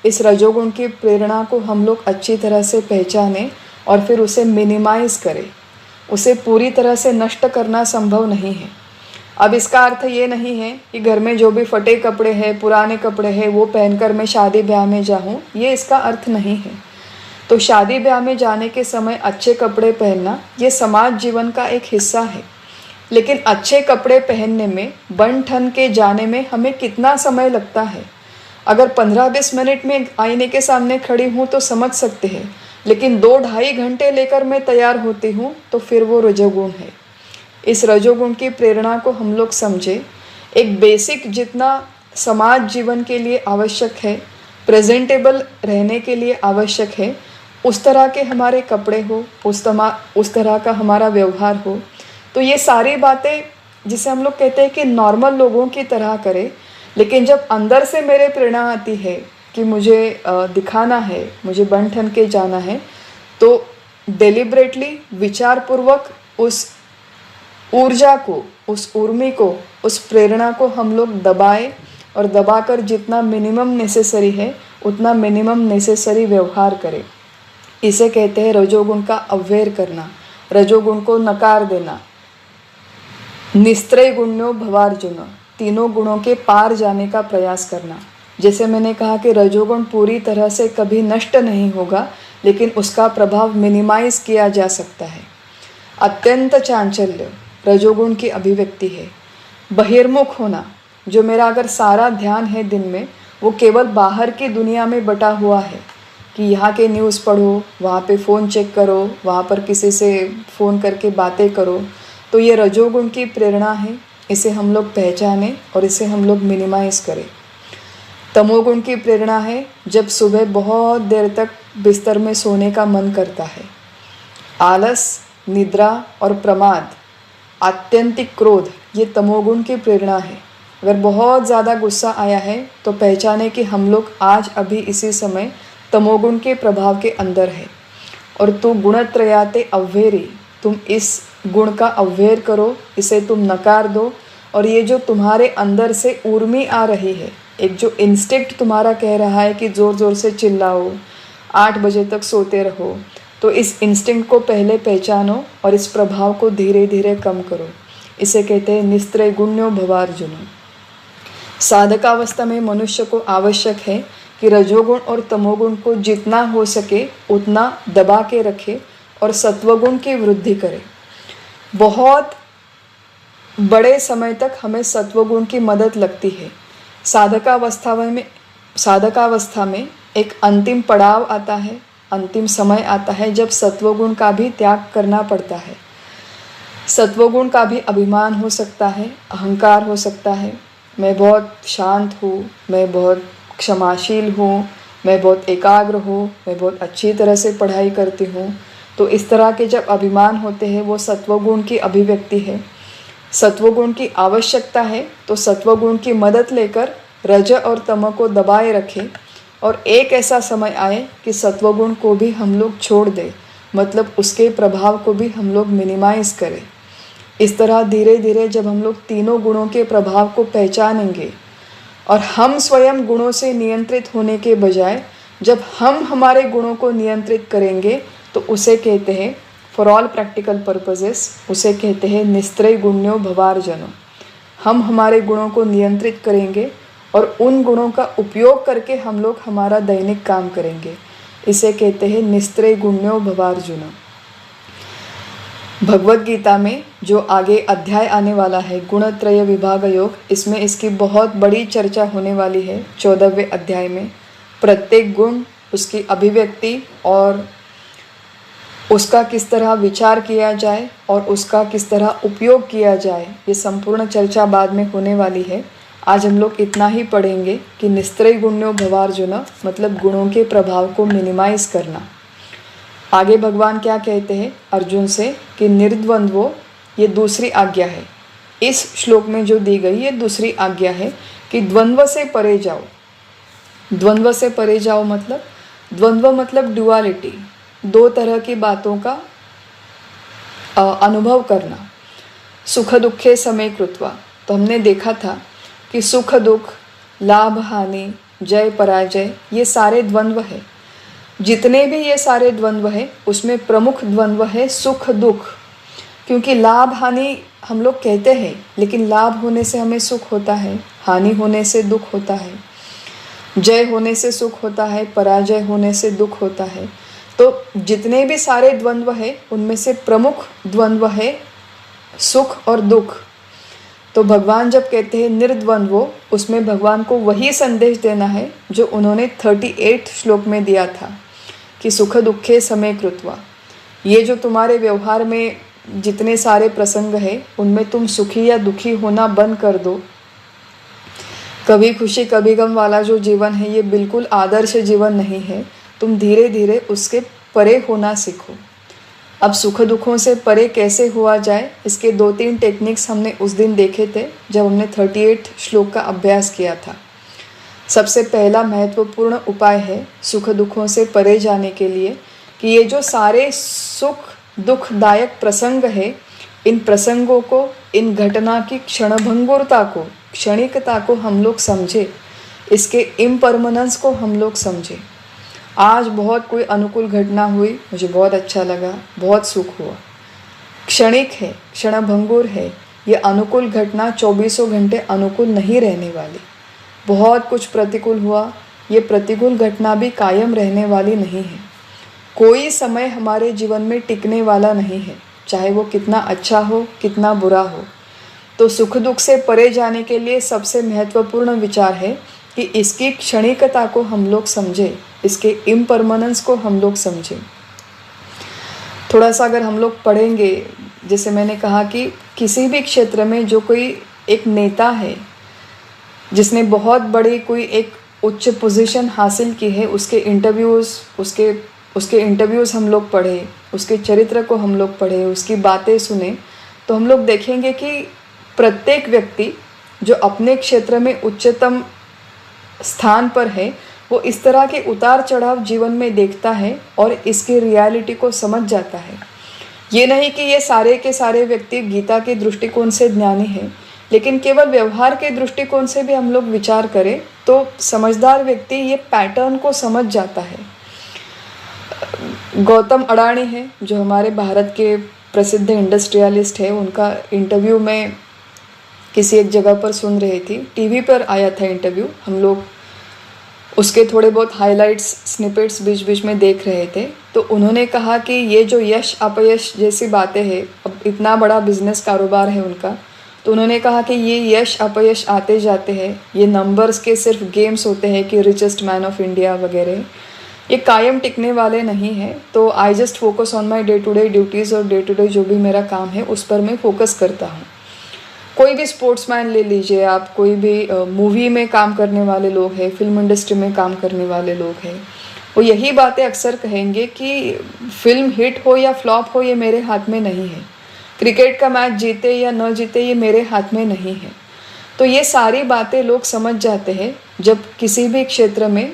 इस रजोगुण की प्रेरणा को हम लोग अच्छी तरह से पहचानें और फिर उसे मिनिमाइज़ करें। उसे पूरी तरह से नष्ट करना संभव नहीं है। अब इसका अर्थ ये नहीं है कि घर में जो भी फटे कपड़े हैं, पुराने कपड़े हैं, वो पहनकर मैं शादी ब्याह में जाऊँ, ये इसका अर्थ नहीं है। तो शादी ब्याह में जाने के समय अच्छे कपड़े पहनना ये समाज जीवन का एक हिस्सा है। लेकिन अच्छे कपड़े पहनने में, बन ठन के जाने में हमें कितना समय लगता है? अगर 15-20 मिनट में आईने के सामने खड़ी हूँ तो समझ सकते हैं, लेकिन 2-2.5 घंटे लेकर मैं तैयार होती हूँ तो फिर वो रजोगुण है। इस रजोगुण की प्रेरणा को हम लोग समझे। एक बेसिक जितना समाज जीवन के लिए आवश्यक है, प्रेजेंटेबल रहने के लिए आवश्यक है, उस तरह के हमारे कपड़े हो, उस तरह का हमारा व्यवहार हो। तो ये सारी बातें जिसे हम लोग कहते हैं कि नॉर्मल लोगों की तरह करें। लेकिन जब अंदर से मेरे प्रेरणा आती है कि मुझे दिखाना है, मुझे बन ठन के जाना है, तो डेलिब्रेटली, विचारपूर्वक उस ऊर्जा को, उस उर्मी को, उस प्रेरणा को हम लोग दबाएं और दबाकर जितना मिनिमम नेसेसरी है उतना मिनिमम नेसेसरी व्यवहार करें। इसे कहते हैं रजोगुण का अवहेर करना, रजोगुण को नकार देना। निस्त्रय गुण्यो भवार्जुन, तीनों गुणों के पार जाने का प्रयास करना। जैसे मैंने कहा कि रजोगुण पूरी तरह से कभी नष्ट नहीं होगा, लेकिन उसका प्रभाव मिनिमाइज किया जा सकता है। अत्यंत चांचल्य रजोगुण की अभिव्यक्ति है। बहिर्मुख होना, जो मेरा अगर सारा ध्यान है दिन में वो केवल बाहर की दुनिया में बटा हुआ है कि यहाँ के न्यूज़ पढ़ो, वहाँ पे फ़ोन चेक करो, वहाँ पर किसी से फ़ोन करके बातें करो, तो ये रजोगुण की प्रेरणा है। इसे हम लोग पहचानें और इसे हम लोग मिनिमाइज़ करें। तमोगुण की प्रेरणा है जब सुबह बहुत देर तक बिस्तर में सोने का मन करता है। आलस, निद्रा और प्रमाद, आत्यंतिक क्रोध, ये तमोगुण की प्रेरणा है। अगर बहुत ज़्यादा गुस्सा आया है तो पहचाने कि हम लोग आज अभी इसी समय तमोगुण के प्रभाव के अंदर है। और तू गुणत्रयाते अव्वेरी, तुम इस गुण का अव्वेर करो, इसे तुम नकार दो। और ये जो तुम्हारे अंदर से ऊर्मी आ रही है, एक जो इंस्टिंक्ट तुम्हारा कह रहा है कि ज़ोर ज़ोर से चिल्लाओ, 8 बजे तक सोते रहो, तो इस इंस्टिंक्ट को पहले पहचानो और इस प्रभाव को धीरे धीरे कम करो। इसे कहते हैं निस्त्रय गुण्यो भवार्जुनो। साधकावस्था में मनुष्य को आवश्यक है कि रजोगुण और तमोगुण को जितना हो सके उतना दबा के रखे और सत्वगुण की वृद्धि करे। बहुत बड़े समय तक हमें सत्वगुण की मदद लगती है। साधकावस्था में एक अंतिम पड़ाव आता है, अंतिम समय आता है जब सत्वगुण का भी त्याग करना पड़ता है। सत्वगुण का भी अभिमान हो सकता है, अहंकार हो सकता है। मैं बहुत शांत हूँ, मैं बहुत क्षमाशील हूँ, मैं बहुत एकाग्र हूँ, मैं बहुत अच्छी तरह से पढ़ाई करती हूँ। तो इस तरह के जब अभिमान होते हैं वो सत्वगुण की अभिव्यक्ति है। सत्वगुण की आवश्यकता है तो सत्वगुण की मदद लेकर रज और तम को दबाए रखें और एक ऐसा समय आए कि सत्वगुण को भी हम लोग छोड़ दें, मतलब उसके प्रभाव को भी हम लोग मिनिमाइज करें। इस तरह धीरे धीरे जब हम लोग तीनों गुणों के प्रभाव को पहचानेंगे और हम स्वयं गुणों से नियंत्रित होने के बजाय जब हम हमारे गुणों को नियंत्रित करेंगे तो उसे कहते हैं, फॉर ऑल प्रैक्टिकल पर्पसेस, उसे कहते हैं निस्त्रय गुण्यो भवार्जनो। हम हमारे गुणों को नियंत्रित करेंगे और उन गुणों का उपयोग करके हम लोग हमारा दैनिक काम करेंगे। इसे कहते हैं निस्त्रय गुण्यो भवार्जुनो। भगवत गीता में जो आगे अध्याय आने वाला है गुणत्रय विभाग योग, इसमें इसकी बहुत बड़ी चर्चा होने वाली है। 14वें अध्याय में प्रत्येक गुण, उसकी अभिव्यक्ति और उसका किस तरह विचार किया जाए और उसका किस तरह उपयोग किया जाए, ये संपूर्ण चर्चा बाद में होने वाली है। आज हम लोग इतना ही पढ़ेंगे कि निस्त्रय गुण्यो भवार्जुन मतलब गुणों के प्रभाव को मिनिमाइज करना। आगे भगवान क्या कहते हैं अर्जुन से कि निर्द्वंद्वो, ये दूसरी आज्ञा है। इस श्लोक में जो दी गई ये दूसरी आज्ञा है कि द्वंद्व से परे जाओ। द्वंद्व से परे जाओ मतलब, द्वंद्व मतलब ड्युअलिटी, दो तरह की बातों का अनुभव करना। सुख दुखे समय कृत्वा, तो हमने देखा था कि सुख दुख, लाभ हानि, जय पराजय, ये सारे द्वंद्व है। जितने भी ये सारे द्वंद्व है उसमें प्रमुख द्वंद्व है सुख दुख, क्योंकि लाभ हानि हम लोग कहते हैं लेकिन लाभ होने से हमें सुख होता है, हानि होने से दुख होता है, जय होने से सुख होता है, पराजय होने से दुख होता है। तो जितने भी सारे द्वंद्व है उनमें से प्रमुख द्वंद्व है सुख और दुख। तो भगवान जब कहते हैं निर्द्वंद्वो, उसमें भगवान को वही संदेश देना है जो उन्होंने 38 श्लोक में दिया था कि सुख दुखे समय कृत्वा। ये जो तुम्हारे व्यवहार में जितने सारे प्रसंग हैं उनमें तुम सुखी या दुखी होना बंद कर दो। कभी खुशी कभी गम वाला जो जीवन है ये बिल्कुल आदर्श जीवन नहीं है। तुम धीरे धीरे उसके परे होना सीखो। अब सुख दुखों से परे कैसे हुआ जाए, इसके 2-3 टेक्निक्स हमने उस दिन देखे थे जब हमने 38 श्लोक का अभ्यास किया था। सबसे पहला महत्वपूर्ण उपाय है सुख दुखों से परे जाने के लिए कि ये जो सारे सुख दुखदायक प्रसंग है, इन प्रसंगों को, इन घटना की क्षणभंगुरता को, क्षणिकता को हम लोग समझे, इसके इम्परमानेंस को हम लोग समझे। आज बहुत कोई अनुकूल घटना हुई, मुझे बहुत अच्छा लगा, बहुत सुख हुआ, क्षणिक है, क्षणभंगुर है। ये अनुकूल घटना 24 घंटे अनुकूल नहीं रहने वाली। बहुत कुछ प्रतिकूल हुआ, ये प्रतिकूल घटना भी कायम रहने वाली नहीं है। कोई समय हमारे जीवन में टिकने वाला नहीं है, चाहे वो कितना अच्छा हो कितना बुरा हो। तो सुख दुख से परे जाने के लिए सबसे महत्वपूर्ण विचार है कि इसकी क्षणिकता को हम लोग समझें, इसके इम्परमानेंस को हम लोग समझें। थोड़ा सा अगर हम लोग पढ़ेंगे, जैसे मैंने कहा कि किसी भी क्षेत्र में जो कोई एक नेता है जिसने बहुत बड़ी कोई एक उच्च पोजीशन हासिल की है, उसके इंटरव्यूज़ हम लोग पढ़े, उसके चरित्र को हम लोग पढ़े, उसकी बातें सुने, तो हम लोग देखेंगे कि प्रत्येक व्यक्ति जो अपने क्षेत्र में उच्चतम स्थान पर है वो इस तरह के उतार चढ़ाव जीवन में देखता है और इसकी रियलिटी को समझ जाता है। ये नहीं कि ये सारे के सारे व्यक्ति गीता के दृष्टिकोण से ज्ञानी हैं, लेकिन केवल व्यवहार के दृष्टिकोण से भी हम लोग विचार करें तो समझदार व्यक्ति ये पैटर्न को समझ जाता है। गौतम अडानी है जो हमारे भारत के प्रसिद्ध इंडस्ट्रियलिस्ट है, उनका इंटरव्यू में किसी एक जगह पर सुन रही थी, टीवी पर आया था इंटरव्यू, हम लोग उसके थोड़े बहुत हाइलाइट्स स्निपेट्स बीच बीच में देख रहे थे। तो उन्होंने कहा कि ये जो यश अपयश जैसी बातें हैं, अब इतना बड़ा बिजनेस कारोबार है उनका, तो उन्होंने कहा कि ये यश अपयश आते जाते हैं, ये नंबर्स के सिर्फ गेम्स होते हैं कि रिचेस्ट मैन ऑफ इंडिया वगैरह, ये कायम टिकने वाले नहीं हैं। तो I just focus on my day to day duties और डे टू डे जो भी मेरा काम है उस पर मैं फोकस करता हूँ। कोई भी स्पोर्ट्समैन ले लीजिए आप, कोई भी मूवी में काम करने वाले लोग हैं, फिल्म इंडस्ट्री में काम करने वाले लोग हैं, वो यही बातें अक्सर कहेंगे कि फिल्म हिट हो या फ्लॉप हो ये मेरे हाथ में नहीं है, क्रिकेट का मैच जीते या न जीते ये मेरे हाथ में नहीं है। तो ये सारी बातें लोग समझ जाते हैं जब किसी भी क्षेत्र में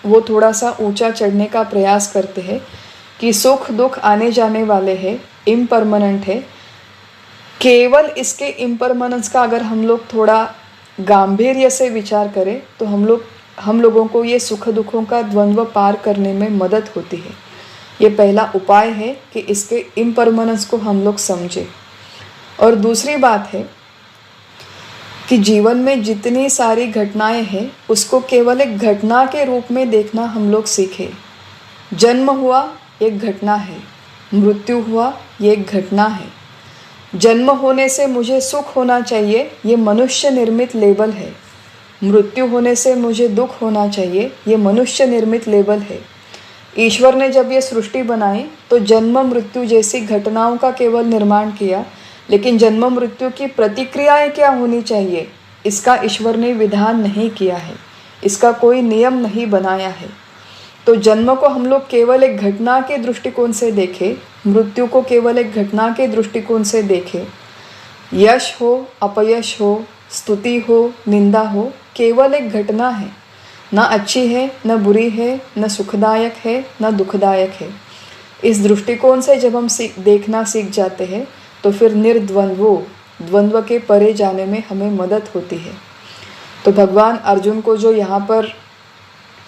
वो थोड़ा सा ऊंचा चढ़ने का प्रयास करते हैं कि सुख दुख आने जाने वाले हैं, इम्परमानेंट है। केवल इसके इम्परमानेंस का अगर हम लोग थोड़ा गांभीर्य से विचार करें तो हम लोगों को ये सुख दुखों का द्वंद्व पार करने में मदद होती है। ये पहला उपाय है कि इसके इम्परमानेंस को हम लोग समझें। और दूसरी बात है कि जीवन में जितनी सारी घटनाएं हैं उसको केवल एक घटना के रूप में देखना हम लोग सीखें। जन्म हुआ एक घटना है, मृत्यु हुआ ये एक घटना है। जन्म होने से मुझे सुख होना चाहिए ये मनुष्य निर्मित लेबल है, मृत्यु होने से मुझे दुख होना चाहिए ये मनुष्य निर्मित लेबल है। ईश्वर ने जब ये सृष्टि बनाई तो जन्म मृत्यु जैसी घटनाओं का केवल निर्माण किया, लेकिन जन्म मृत्यु की प्रतिक्रियाएं क्या होनी चाहिए इसका ईश्वर ने विधान नहीं किया है, इसका कोई नियम नहीं बनाया है। तो जन्म को हम लोग केवल एक घटना के दृष्टिकोण से देखें, मृत्यु को केवल एक घटना के दृष्टिकोण से देखें। यश हो अपयश हो, स्तुति हो निंदा हो, केवल एक घटना है, ना अच्छी है न बुरी है, न सुखदायक है न दुखदायक है। इस दृष्टिकोण से जब हम देखना सीख जाते हैं तो फिर द्वंद्व के परे जाने में हमें मदद होती है। तो भगवान अर्जुन को जो यहाँ पर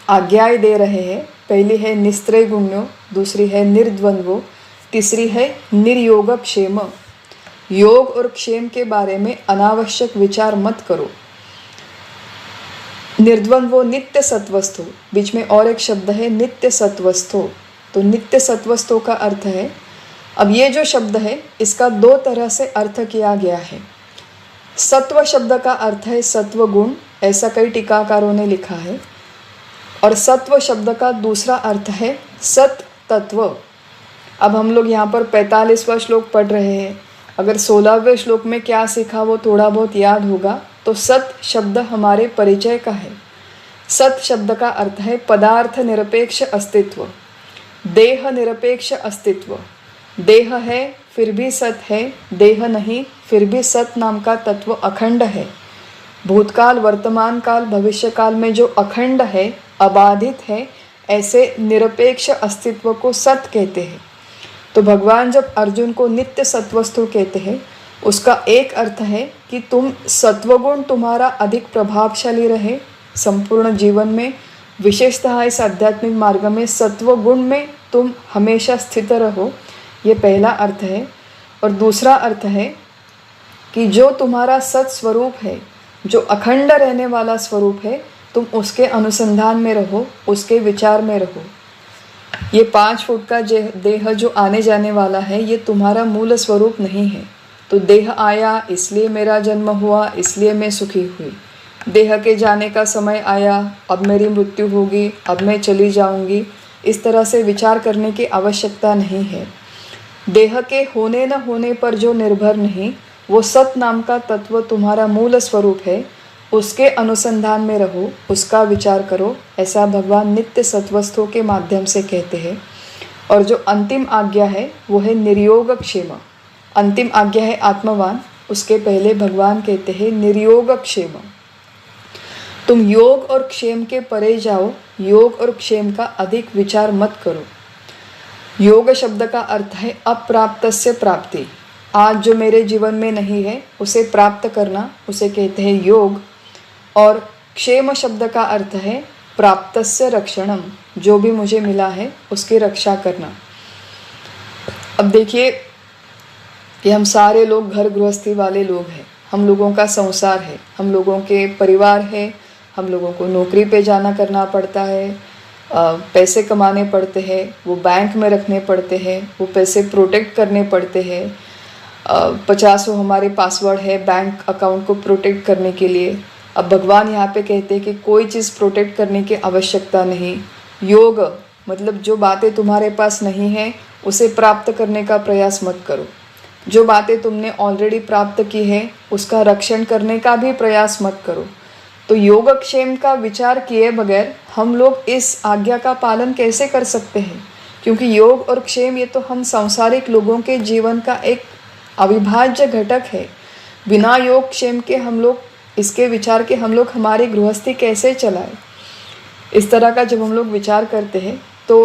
आज्ञाएं दे रहे हैं, पहली है निस्त्रय गुण्यो, दूसरी है निर्द्वंद्वो, तीसरी है निर्योग क्षेम। योग और क्षेम के बारे में अनावश्यक विचार मत करो। निर्द्वंद्वो नित्य सत्वस्थो, बीच में और एक शब्द है नित्य सत्वस्थो। तो नित्य सत्वस्थो का अर्थ है, अब ये जो शब्द है इसका दो तरह से अर्थ किया गया है। सत्व शब्द का अर्थ है सत्व गुण, ऐसा कई टीकाकारों ने लिखा है। और सत्व शब्द का दूसरा अर्थ है सत तत्व। अब हम लोग यहाँ पर 45वां श्लोक पढ़ रहे हैं, अगर 16वें श्लोक में क्या सीखा वो थोड़ा बहुत याद होगा। तो सत शब्द हमारे परिचय का है। सत शब्द का अर्थ है पदार्थ निरपेक्ष अस्तित्व, देह निरपेक्ष अस्तित्व। देह है फिर भी सत है, देह नहीं फिर भी सत नाम का तत्व अखंड है। भूतकाल वर्तमान काल भविष्य काल में जो अखंड है, अबाधित है, ऐसे निरपेक्ष अस्तित्व को सत कहते हैं। तो भगवान जब अर्जुन को नित्य सत्वस्थो कहते हैं, उसका एक अर्थ है कि तुम सत्वगुण तुम्हारा अधिक प्रभावशाली रहे संपूर्ण जीवन में, विशेषतः इस आध्यात्मिक मार्ग में सत्वगुण में तुम हमेशा स्थित रहो, ये पहला अर्थ है। और दूसरा अर्थ है कि जो तुम्हारा सत स्वरूप है, जो अखंड रहने वाला स्वरूप है, तुम उसके अनुसंधान में रहो, उसके विचार में रहो। ये 5 फुट का देह जो आने जाने वाला है ये तुम्हारा मूल स्वरूप नहीं है। तो देह आया इसलिए मेरा जन्म हुआ, इसलिए मैं सुखी हुई। देह के जाने का समय आया, अब मेरी मृत्यु होगी, अब मैं चली जाऊंगी, इस तरह से विचार करने की आवश्यकता नहीं है। देह के होने न होने पर जो निर्भर नहीं, वो सत नाम का तत्व तुम्हारा मूल स्वरूप है, उसके अनुसंधान में रहो, उसका विचार करो, ऐसा भगवान नित्य सत्वस्थों के माध्यम से कहते हैं। और जो अंतिम आज्ञा है वो है निर्योग क्षेम। अंतिम आज्ञा है आत्मवान, उसके पहले भगवान कहते हैं निर्योग क्षेम। तुम योग और क्षेम के परे जाओ, योग और क्षेम का अधिक विचार मत करो। योग शब्द का अर्थ है अप्राप्तस्य प्राप्ति। आज जो मेरे जीवन में नहीं है उसे प्राप्त करना, उसे कहते हैं योग। और क्षेम शब्द का अर्थ है प्राप्तस्य रक्षणम, जो भी मुझे मिला है उसकी रक्षा करना। अब देखिए, ये हम सारे लोग घर गृहस्थी वाले लोग हैं, हम लोगों का संसार है, हम लोगों के परिवार है, हम लोगों को नौकरी पे जाना करना पड़ता है, पैसे कमाने पड़ते हैं, वो बैंक में रखने पड़ते हैं, वो पैसे प्रोटेक्ट करने पड़ते हैं। 50 हमारे पासवर्ड है बैंक अकाउंट को प्रोटेक्ट करने के लिए। अब भगवान यहाँ पे कहते हैं कि कोई चीज़ प्रोटेक्ट करने की आवश्यकता नहीं। योग मतलब जो बातें तुम्हारे पास नहीं है उसे प्राप्त करने का प्रयास मत करो। जो बातें तुमने ऑलरेडी प्राप्त की है उसका रक्षण करने का भी प्रयास मत करो। तो योगक्षेम का विचार किए बगैर हम लोग इस आज्ञा का पालन कैसे कर सकते हैं? क्योंकि योग और क्षेम ये तो हम सांसारिक लोगों के जीवन का एक अविभाज्य घटक है। बिना योग क्षेम के हम लोग इसके विचार के हम लोग हमारी गृहस्थी कैसे चलाएं? इस तरह का जब हम लोग विचार करते हैं तो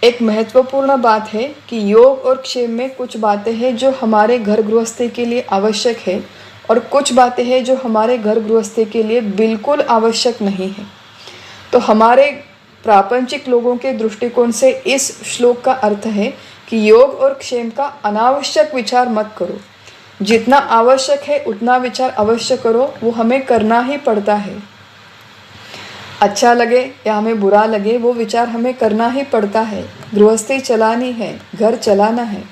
एक महत्वपूर्ण बात है कि योग और क्षेम में कुछ बातें हैं जो हमारे घर गृहस्थी के लिए आवश्यक है और कुछ बातें हैं जो हमारे घर गृहस्थी के लिए बिल्कुल आवश्यक नहीं है। तो हमारे प्रापंचिक लोगों के दृष्टिकोण से इस श्लोक का अर्थ है कि योग और क्षेम का अनावश्यक विचार मत करो। जितना आवश्यक है उतना विचार अवश्य करो, वो हमें करना ही पड़ता है। अच्छा लगे या हमें बुरा लगे वो विचार हमें करना ही पड़ता है। गृहस्थी चलानी है, घर चलाना है,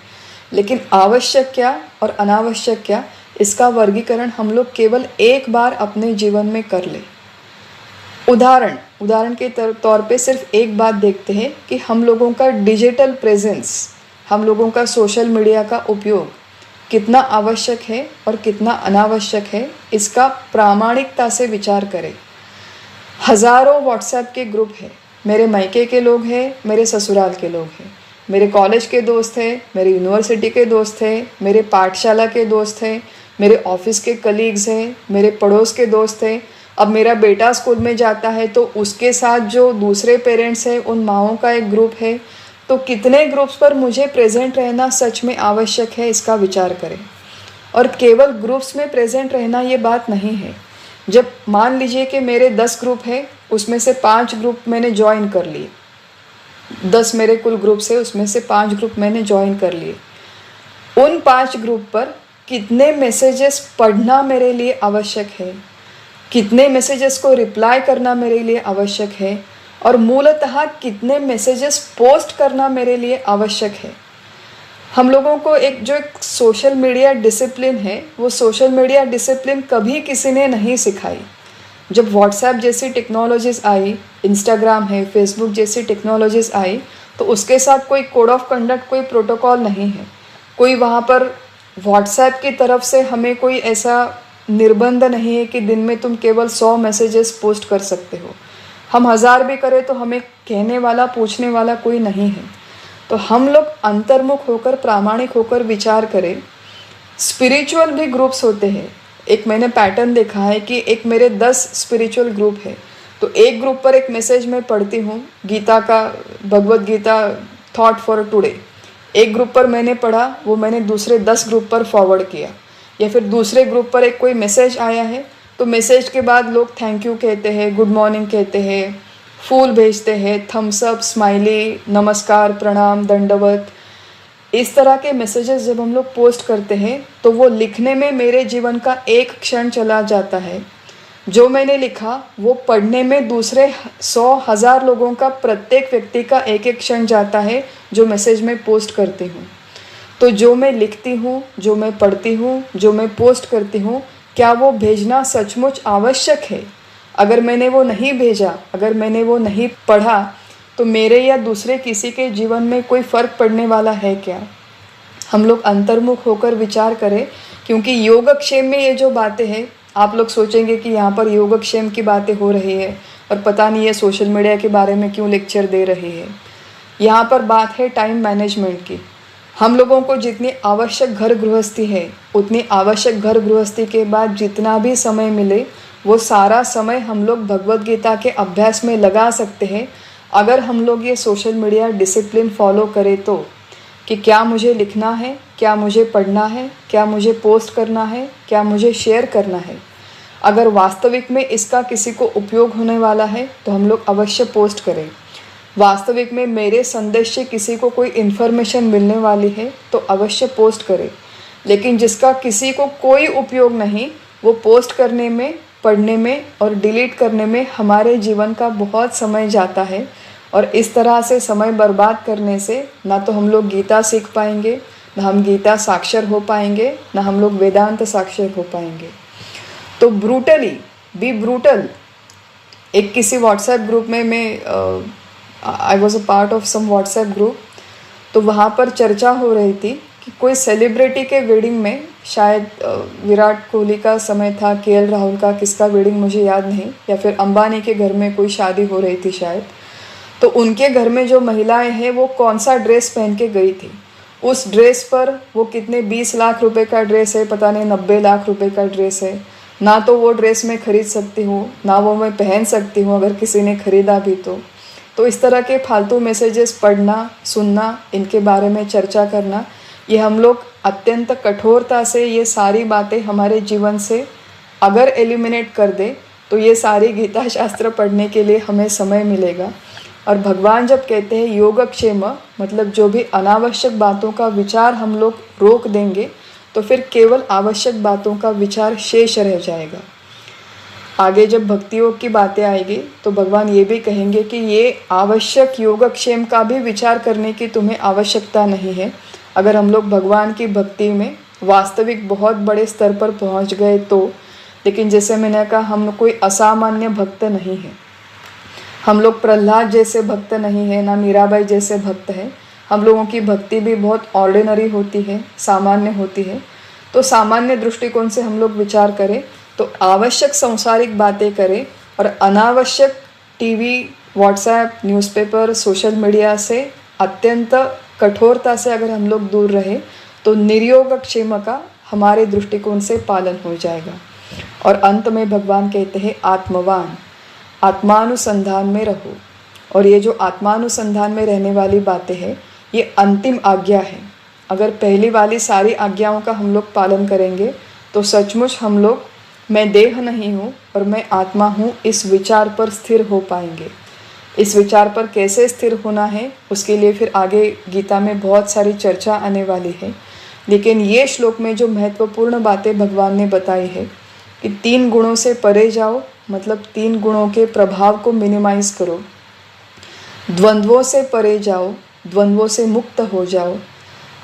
लेकिन आवश्यक क्या और अनावश्यक क्या इसका वर्गीकरण हम लोग केवल एक बार अपने जीवन में कर ले। उदाहरण के तौर पे सिर्फ एक बात देखते हैं कि हम लोगों का डिजिटल प्रेजेंस, हम लोगों का सोशल मीडिया का उपयोग कितना आवश्यक है और कितना अनावश्यक है, इसका प्रामाणिकता से विचार करें। हज़ारों व्हाट्सएप के ग्रुप हैं, मेरे मायके के लोग हैं, मेरे ससुराल के लोग हैं, मेरे कॉलेज के दोस्त हैं, मेरे यूनिवर्सिटी के दोस्त हैं, मेरे पाठशाला के दोस्त हैं, मेरे ऑफिस के कलीग्स हैं, मेरे पड़ोस के दोस्त हैं। अब मेरा बेटा स्कूल में जाता है तो उसके साथ जो दूसरे पेरेंट्स हैं उन माँओं का एक ग्रुप है। तो कितने ग्रुप्स पर मुझे प्रेजेंट रहना सच में आवश्यक है, इसका विचार करें। और केवल ग्रुप्स में प्रेजेंट रहना ये बात नहीं है। जब मान लीजिए कि मेरे 10 ग्रुप है, उसमें से 5 ग्रुप मैंने ज्वाइन कर लिए, 10 मेरे कुल ग्रुप से उसमें से 5 ग्रुप मैंने ज्वाइन कर लिए। उन 5 ग्रुप पर कितने मैसेजेस पढ़ना मेरे लिए आवश्यक है, कितने मैसेजेस को रिप्लाई करना मेरे लिए आवश्यक है और मूलतः कितने मैसेजेस पोस्ट करना मेरे लिए आवश्यक है। हम लोगों को एक सोशल मीडिया डिसिप्लिन है, वो सोशल मीडिया डिसिप्लिन कभी किसी ने नहीं सिखाई। जब व्हाट्सएप जैसी टेक्नोलॉजीज़ आई, इंस्टाग्राम है, फेसबुक जैसी टेक्नोलॉजीज़ आई, तो उसके साथ कोई कोड ऑफ कंडक्ट, कोई प्रोटोकॉल नहीं है। कोई वहाँ पर व्हाट्सएप की तरफ से हमें कोई ऐसा निर्बंध नहीं है कि दिन में तुम केवल 100 मैसेजेस पोस्ट कर सकते हो। हम 1000 भी करें तो हमें कहने वाला, पूछने वाला कोई नहीं है। तो हम लोग अंतर्मुख होकर, प्रामाणिक होकर विचार करें। स्पिरिचुअल भी ग्रुप्स होते हैं। एक मैंने पैटर्न देखा है कि एक मेरे 10 स्पिरिचुअल ग्रुप है, तो एक ग्रुप पर एक मैसेज मैं पढ़ती हूँ गीता का, Bhagavad Gita thought for today. एक ग्रुप पर मैंने पढ़ा, वो मैंने दूसरे 10 ग्रुप पर फॉरवर्ड किया। या फिर दूसरे ग्रुप पर एक कोई मैसेज आया है तो मैसेज के बाद लोग थैंक यू कहते हैं, गुड मॉर्निंग कहते हैं, फूल भेजते हैं, थम्स अप, स्माइली, नमस्कार, प्रणाम, दंडवत। इस तरह के मैसेजेस जब हम लोग पोस्ट करते हैं तो वो लिखने में मेरे जीवन का एक क्षण चला जाता है। जो मैंने लिखा वो पढ़ने में दूसरे 100,000 लोगों का, प्रत्येक व्यक्ति का एक एक क्षण जाता है जो मैसेज में पोस्ट करती हूँ। तो जो मैं लिखती हूँ, जो मैं पढ़ती हूँ, जो मैं पोस्ट करती हूँ, क्या वो भेजना सचमुच आवश्यक है? अगर मैंने वो नहीं भेजा, अगर मैंने वो नहीं पढ़ा, तो मेरे या दूसरे किसी के जीवन में कोई फ़र्क पड़ने वाला है क्या? हम लोग अंतर्मुख होकर विचार करें, क्योंकि योगक्षेम में ये जो बातें हैं, आप लोग सोचेंगे कि यहाँ पर योगक्षेम की बातें हो रही है और पता नहीं है सोशल मीडिया के बारे में क्यों लेक्चर दे रही है। यहाँ पर बात है टाइम मैनेजमेंट की। हम लोगों को जितनी आवश्यक घर गृहस्थी है, उतनी आवश्यक घर गृहस्थी के बाद जितना भी समय मिले वो सारा समय हम लोग भगवत गीता के अभ्यास में लगा सकते हैं, अगर हम लोग ये सोशल मीडिया डिसिप्लिन फॉलो करें तो। कि क्या मुझे लिखना है, क्या मुझे पढ़ना है, क्या मुझे पोस्ट करना है, क्या मुझे शेयर करना है। अगर वास्तविक में इसका किसी को उपयोग होने वाला है तो हम लोग अवश्य पोस्ट करें। वास्तविक में मेरे संदेश से किसी को कोई इन्फॉर्मेशन मिलने वाली है तो अवश्य पोस्ट करें। लेकिन जिसका किसी को कोई उपयोग नहीं, वो पोस्ट करने में, पढ़ने में और डिलीट करने में हमारे जीवन का बहुत समय जाता है। और इस तरह से समय बर्बाद करने से ना तो हम लोग गीता सीख पाएंगे, ना हम गीता साक्षर हो पाएंगे, ना हम लोग वेदांत साक्षर हो पाएंगे। तो ब्रूटली बी ब्रूटल। एक किसी व्हाट्सएप ग्रुप में मैं I was a part of some WhatsApp group, तो वहाँ पर चर्चा हो रही थी कि कोई सेलिब्रिटी के वेडिंग में, शायद विराट कोहली का समय था, केएल राहुल का, किसका वेडिंग मुझे याद नहीं, या फिर अंबानी के घर में कोई शादी हो रही थी शायद। तो उनके घर में जो महिलाएं हैं वो कौन सा ड्रेस पहन के गई थी, उस ड्रेस पर वो कितने 20 लाख रुपए का ड्रेस है, पता नहीं 90 लाख रुपए का ड्रेस है। ना तो वो ड्रेस मैं खरीद सकती हूँ, ना वो मैं पहन सकती हूँ अगर किसी ने खरीदा भी तो इस तरह के फालतू मैसेजेस पढ़ना, सुनना, इनके बारे में चर्चा करना, ये हम लोग अत्यंत कठोरता से ये सारी बातें हमारे जीवन से अगर एलिमिनेट कर दे तो ये सारी गीता शास्त्र पढ़ने के लिए हमें समय मिलेगा। और भगवान जब कहते हैं योगक्षेम, मतलब जो भी अनावश्यक बातों का विचार हम लोग रोक देंगे तो फिर केवल आवश्यक बातों का विचार शेष रह जाएगा। आगे जब भक्ति योग की बातें आएगी तो भगवान ये भी कहेंगे कि ये आवश्यक योगक्षेम का भी विचार करने की तुम्हें आवश्यकता नहीं है। अगर हम लोग भगवान की भक्ति में वास्तविक बहुत बड़े स्तर पर पहुंच गए तो। लेकिन जैसे मैंने कहा, हम लोग कोई असामान्य भक्त नहीं है, हम लोग प्रहलाद जैसे भक्त नहीं है, ना मीराबाई जैसे भक्त हैं। हम लोगों की भक्ति भी बहुत ऑर्डिनरी होती है, सामान्य होती है। तो सामान्य दृष्टिकोण से हम लोग विचार करें तो आवश्यक सांसारिक बातें करें और अनावश्यक TV, WhatsApp, newspaper, social media से अत्यंत कठोरता से अगर हम लोग दूर रहे तो निर्योगक्षेम का हमारे दृष्टिकोण से पालन हो जाएगा। और अंत में भगवान कहते हैं आत्मवान, आत्मानुसंधान में रहो। और ये जो आत्मानुसंधान में रहने वाली बातें हैं ये अंतिम आज्ञा है। अगर पहली वाली सारी आज्ञाओं का हम लोग पालन करेंगे तो सचमुच हम लोग मैं देह नहीं हूँ और मैं आत्मा हूँ इस विचार पर स्थिर हो पाएंगे। इस विचार पर कैसे स्थिर होना है उसके लिए फिर आगे गीता में बहुत सारी चर्चा आने वाली है। लेकिन ये श्लोक में जो महत्वपूर्ण बातें भगवान ने बताई है कि 3 गुणों से परे जाओ, मतलब 3 गुणों के प्रभाव को मिनिमाइज करो। द्वंद्वों से परे जाओ, द्वंद्वों से मुक्त हो जाओ।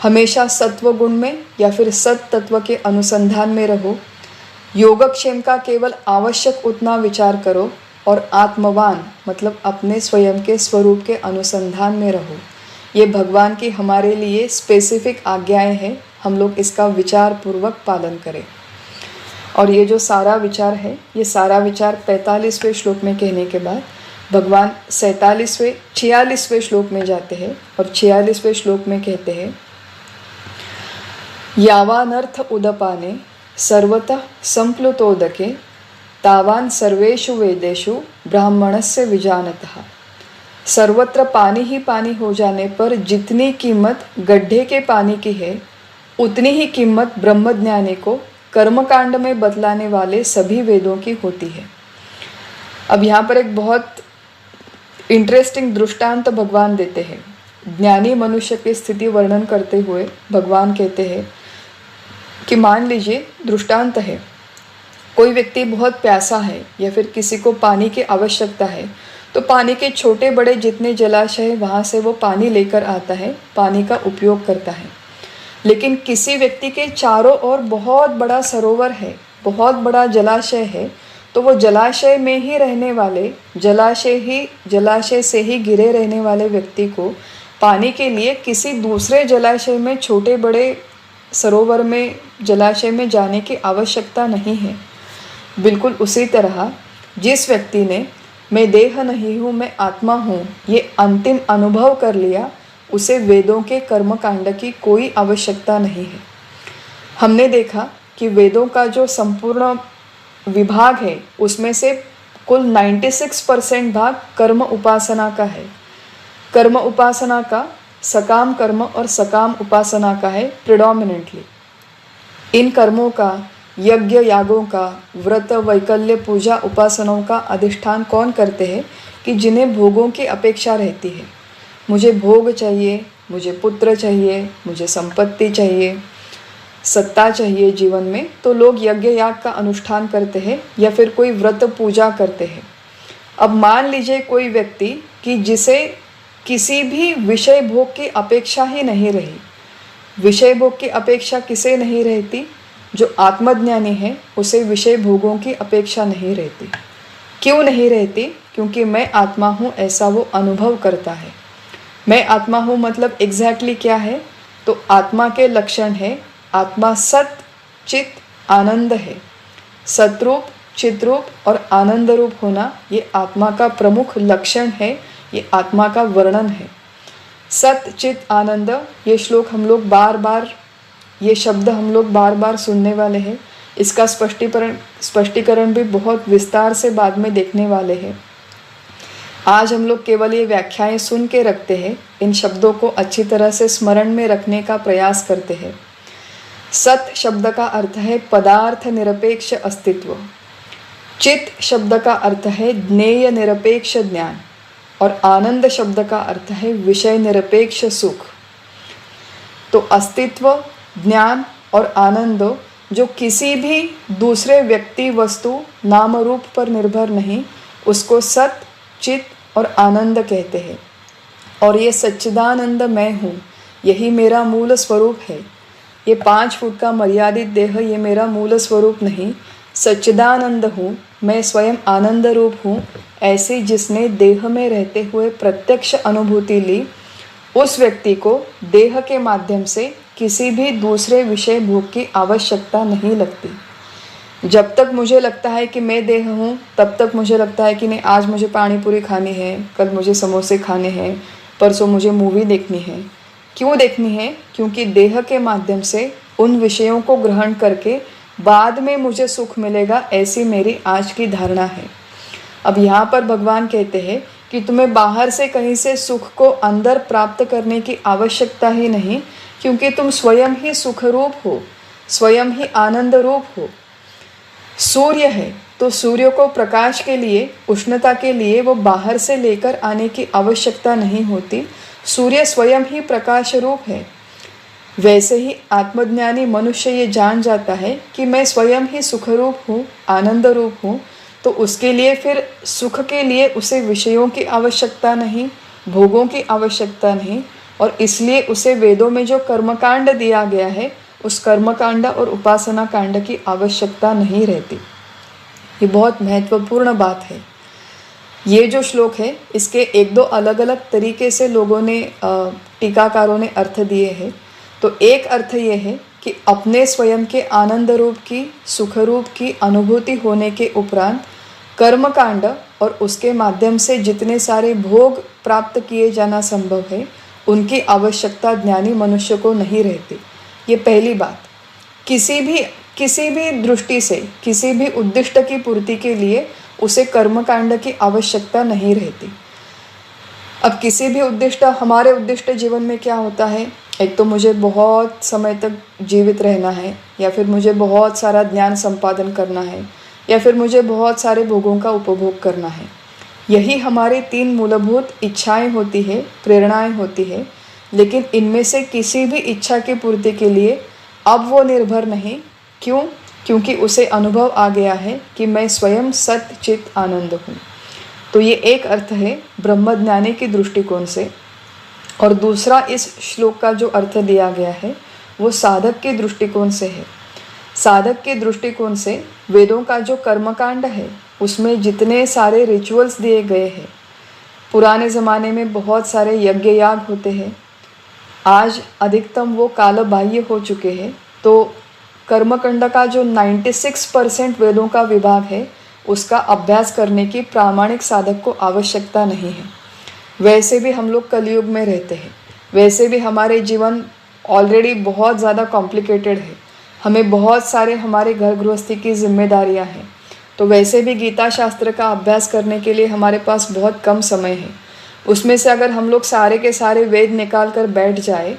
हमेशा सत्व गुण में या फिर सत तत्व के अनुसंधान में रहो। योगक्षेम का केवल आवश्यक उतना विचार करो और आत्मवान मतलब अपने स्वयं के स्वरूप के अनुसंधान में रहो। ये भगवान की हमारे लिए स्पेसिफिक आज्ञाएं हैं, हम लोग इसका विचार पूर्वक पालन करें। और ये जो सारा विचार है, ये सारा विचार 45वें श्लोक में कहने के बाद भगवान 46वें श्लोक में जाते हैं और 46वें श्लोक में कहते हैं यावानर्थ उदपाने सर्वतः संप्लुतोदके तावान सर्वेषु वेदेषु ब्राह्मणस्य विजानतः। सर्वत्र पानी ही पानी हो जाने पर जितनी कीमत गड्ढे के पानी की है उतनी ही कीमत ब्रह्मज्ञानी को कर्मकांड में बतलाने वाले सभी वेदों की होती है। अब यहाँ पर एक बहुत इंटरेस्टिंग दृष्टांत भगवान देते हैं। ज्ञानी मनुष्य की स्थिति वर्णन करते हुए भगवान कहते हैं कि मान लीजिए दृष्टांत है, कोई व्यक्ति बहुत प्यासा है या फिर किसी को पानी की आवश्यकता है तो पानी के छोटे बड़े जितने जलाशय वहाँ से वो पानी लेकर आता है, पानी का उपयोग करता है। लेकिन किसी व्यक्ति के चारों ओर बहुत बड़ा सरोवर है, बहुत बड़ा जलाशय है, तो वो जलाशय में ही रहने वाले, जलाशय से ही घिरे रहने वाले व्यक्ति को पानी के लिए किसी दूसरे जलाशय में, छोटे बड़े सरोवर में, जलाशय में जाने की आवश्यकता नहीं है। बिल्कुल उसी तरह जिस व्यक्ति ने मैं देह नहीं हूँ, मैं आत्मा हूँ, ये अंतिम अनुभव कर लिया, उसे वेदों के कर्मकांड की कोई आवश्यकता नहीं है। हमने देखा कि वेदों का जो संपूर्ण विभाग है उसमें से कुल 96% भाग कर्म उपासना का है। कर्म उपासना का सकाम कर्म और सकाम उपासना का है प्रिडोमिनेंटली। इन कर्मों का यज्ञ यागों का, व्रत वैकल्य पूजा उपासनाओं का अधिष्ठान कौन करते हैं कि जिन्हें भोगों की अपेक्षा रहती है। मुझे भोग चाहिए, मुझे पुत्र चाहिए, मुझे संपत्ति चाहिए, सत्ता चाहिए जीवन में, तो लोग यज्ञ याग का अनुष्ठान करते हैं या फिर कोई व्रत पूजा करते हैं। अब मान लीजिए कोई व्यक्ति कि जिसे किसी भी विषय भोग की अपेक्षा ही नहीं रही। विषय भोग की अपेक्षा किसे नहीं रहती? जो आत्मज्ञानी है उसे विषय भोगों की अपेक्षा नहीं रहती। क्यों नहीं रहती? क्योंकि मैं आत्मा हूँ ऐसा वो अनुभव करता है। मैं आत्मा हूँ मतलब एग्जैक्टली क्या है? तो आत्मा के लक्षण है, आत्मा सत चित आनंद है। सतरूप, चितरूप और आनंद रूप होना ये आत्मा का प्रमुख लक्षण है, ये आत्मा का वर्णन है। सत चित आनंद, ये श्लोक हम लोग बार बार, ये शब्द हम लोग बार बार सुनने वाले हैं। इसका स्पष्टीकरण भी बहुत विस्तार से बाद में देखने वाले हैं। आज हम लोग केवल ये व्याख्याएं सुन के रखते हैं, इन शब्दों को अच्छी तरह से स्मरण में रखने का प्रयास करते हैं। सत शब्द का अर्थ है पदार्थ निरपेक्ष अस्तित्व। चित शब्द का अर्थ है ज्ञेय निरपेक्ष ज्ञान और आनंद शब्द का अर्थ है विषय निरपेक्ष सुख। तो अस्तित्व, ज्ञान और आनंद जो किसी भी दूसरे व्यक्ति, वस्तु, नाम रूप पर निर्भर नहीं, उसको सत, चित और आनंद कहते हैं। और ये सच्चिदानंद मैं हूँ, यही मेरा मूल स्वरूप है। ये 5 फुट का मर्यादित देह ये मेरा मूल स्वरूप नहीं, सच्चिदानंद हूँ, मैं स्वयं आनंद रूप हूँ। ऐसे जिसने देह में रहते हुए प्रत्यक्ष अनुभूति ली, उस व्यक्ति को देह के माध्यम से किसी भी दूसरे विषय भोग की आवश्यकता नहीं लगती। जब तक मुझे लगता है कि मैं देह हूँ, तब तक मुझे लगता है कि नहीं, आज मुझे पानी पूरी खानी है, कल मुझे समोसे खाने हैं, परसों मुझे मूवी देखनी है। क्यों देखनी है? क्योंकि देह के माध्यम से उन विषयों को ग्रहण करके बाद में मुझे सुख मिलेगा, ऐसी मेरी आज की धारणा है। अब यहाँ पर भगवान कहते हैं कि तुम्हें बाहर से कहीं से सुख को अंदर प्राप्त करने की आवश्यकता ही नहीं, क्योंकि तुम स्वयं ही सुख रूप हो, स्वयं ही आनंद रूप हो। सूर्य है तो सूर्य को प्रकाश के लिए, उष्णता के लिए वो बाहर से लेकर आने की आवश्यकता नहीं होती, सूर्य स्वयं ही प्रकाश रूप है। वैसे ही आत्मज्ञानी मनुष्य ये जान जाता है कि मैं स्वयं ही सुख रूप हूँ, आनंद रूप हूँ, तो उसके लिए फिर सुख के लिए उसे विषयों की आवश्यकता नहीं, भोगों की आवश्यकता नहीं, और इसलिए उसे वेदों में जो कर्मकांड दिया गया है उस कर्मकांड और उपासना कांड की आवश्यकता नहीं रहती। ये बहुत महत्वपूर्ण बात है। ये जो श्लोक है इसके 1-2 अलग अलग तरीके से लोगों ने, टीकाकारों ने अर्थ दिए हैं। तो एक अर्थ ये है कि अपने स्वयं के आनंद रूप की, सुख रूप की अनुभूति होने के उपरांत कर्मकांड और उसके माध्यम से जितने सारे भोग प्राप्त किए जाना संभव है, उनकी आवश्यकता ज्ञानी मनुष्य को नहीं रहती। ये पहली बात। किसी भी दृष्टि से, किसी भी उद्दिष्ट की पूर्ति के लिए उसे कर्मकांड की आवश्यकता नहीं रहती। अब किसी भी उद्दिष्ट, हमारे उद्दिष्ट जीवन में क्या होता है? एक तो मुझे बहुत समय तक जीवित रहना है, या फिर मुझे बहुत सारा ज्ञान संपादन करना है, या फिर मुझे बहुत सारे भोगों का उपभोग करना है। यही हमारी 3 मूलभूत इच्छाएं होती है, प्रेरणाएं होती है। लेकिन इनमें से किसी भी इच्छा की पूर्ति के लिए अब वो निर्भर नहीं। क्यों? क्योंकि उसे अनुभव आ गया है कि मैं स्वयं सत चित आनंद हूँ। तो ये एक अर्थ है ब्रह्मज्ञानी की दृष्टिकोण से। और दूसरा इस श्लोक का जो अर्थ दिया गया है वो साधक के दृष्टिकोण से है। साधक के दृष्टिकोण से वेदों का जो कर्मकांड है उसमें जितने सारे रिचुअल्स दिए गए हैं, पुराने ज़माने में बहुत सारे यज्ञ याग होते हैं, आज अधिकतम वो कालबाह्य हो चुके हैं। तो कर्मकांड का जो 96% वेदों का विभाग है उसका अभ्यास करने की प्रामाणिक साधक को आवश्यकता नहीं है। वैसे भी हम लोग कलयुग में रहते हैं, वैसे भी हमारे जीवन ऑलरेडी बहुत ज़्यादा कॉम्प्लिकेटेड है, हमें बहुत सारे हमारे घर गृहस्थी की जिम्मेदारियां हैं। तो वैसे भी गीता शास्त्र का अभ्यास करने के लिए हमारे पास बहुत कम समय है। उसमें से अगर हम लोग सारे के सारे वेद निकाल कर बैठ जाए